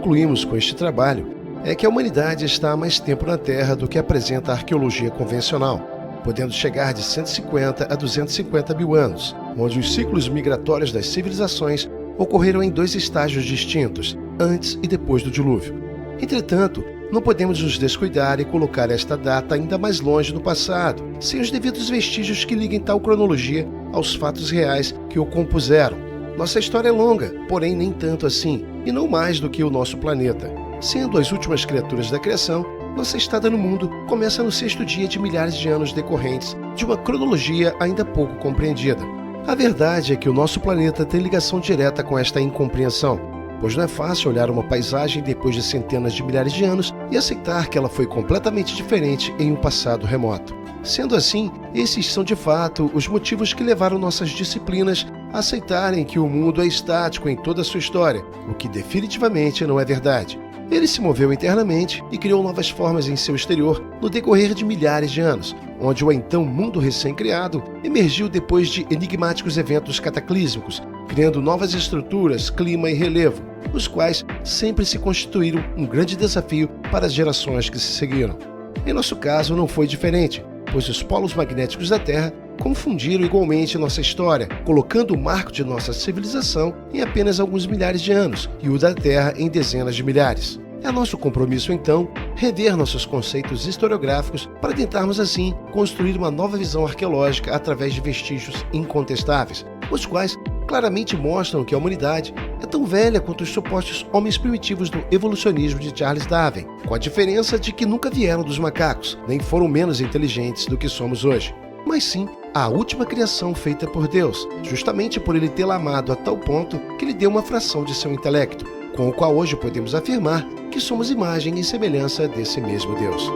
Concluímos com este trabalho é que a humanidade está há mais tempo na Terra do que apresenta a arqueologia convencional, podendo chegar de 150 a 250 mil anos, onde os ciclos migratórios das civilizações ocorreram em 2 estágios distintos, antes e depois do dilúvio. Entretanto, não podemos nos descuidar e colocar esta data ainda mais longe no passado, sem os devidos vestígios que liguem tal cronologia aos fatos reais que o compuseram. Nossa história é longa, porém nem tanto assim, e não mais do que o nosso planeta. Sendo as últimas criaturas da criação, nossa estada no mundo começa no 6º dia de milhares de anos decorrentes de uma cronologia ainda pouco compreendida. A verdade é que o nosso planeta tem ligação direta com esta incompreensão, pois não é fácil olhar uma paisagem depois de centenas de milhares de anos e aceitar que ela foi completamente diferente em um passado remoto. Sendo assim, esses são de fato os motivos que levaram nossas disciplinas a aceitarem que o mundo é estático em toda a sua história, o que definitivamente não é verdade. Ele se moveu internamente e criou novas formas em seu exterior no decorrer de milhares de anos, onde o então mundo recém-criado emergiu depois de enigmáticos eventos cataclísmicos, criando novas estruturas, clima e relevo, os quais sempre se constituíram um grande desafio para as gerações que se seguiram. Em nosso caso não foi diferente, pois os polos magnéticos da Terra confundiram igualmente nossa história, colocando o marco de nossa civilização em apenas alguns milhares de anos e o da Terra em dezenas de milhares. É nosso compromisso, então, rever nossos conceitos historiográficos para tentarmos, assim, construir uma nova visão arqueológica através de vestígios incontestáveis, os quais claramente mostram que a humanidade é tão velha quanto os supostos homens primitivos do evolucionismo de Charles Darwin, com a diferença de que nunca vieram dos macacos, nem foram menos inteligentes do que somos hoje, mas sim a última criação feita por Deus, justamente por ele tê-la amado a tal ponto que lhe deu uma fração de seu intelecto, com o qual hoje podemos afirmar que somos imagem e semelhança desse mesmo Deus.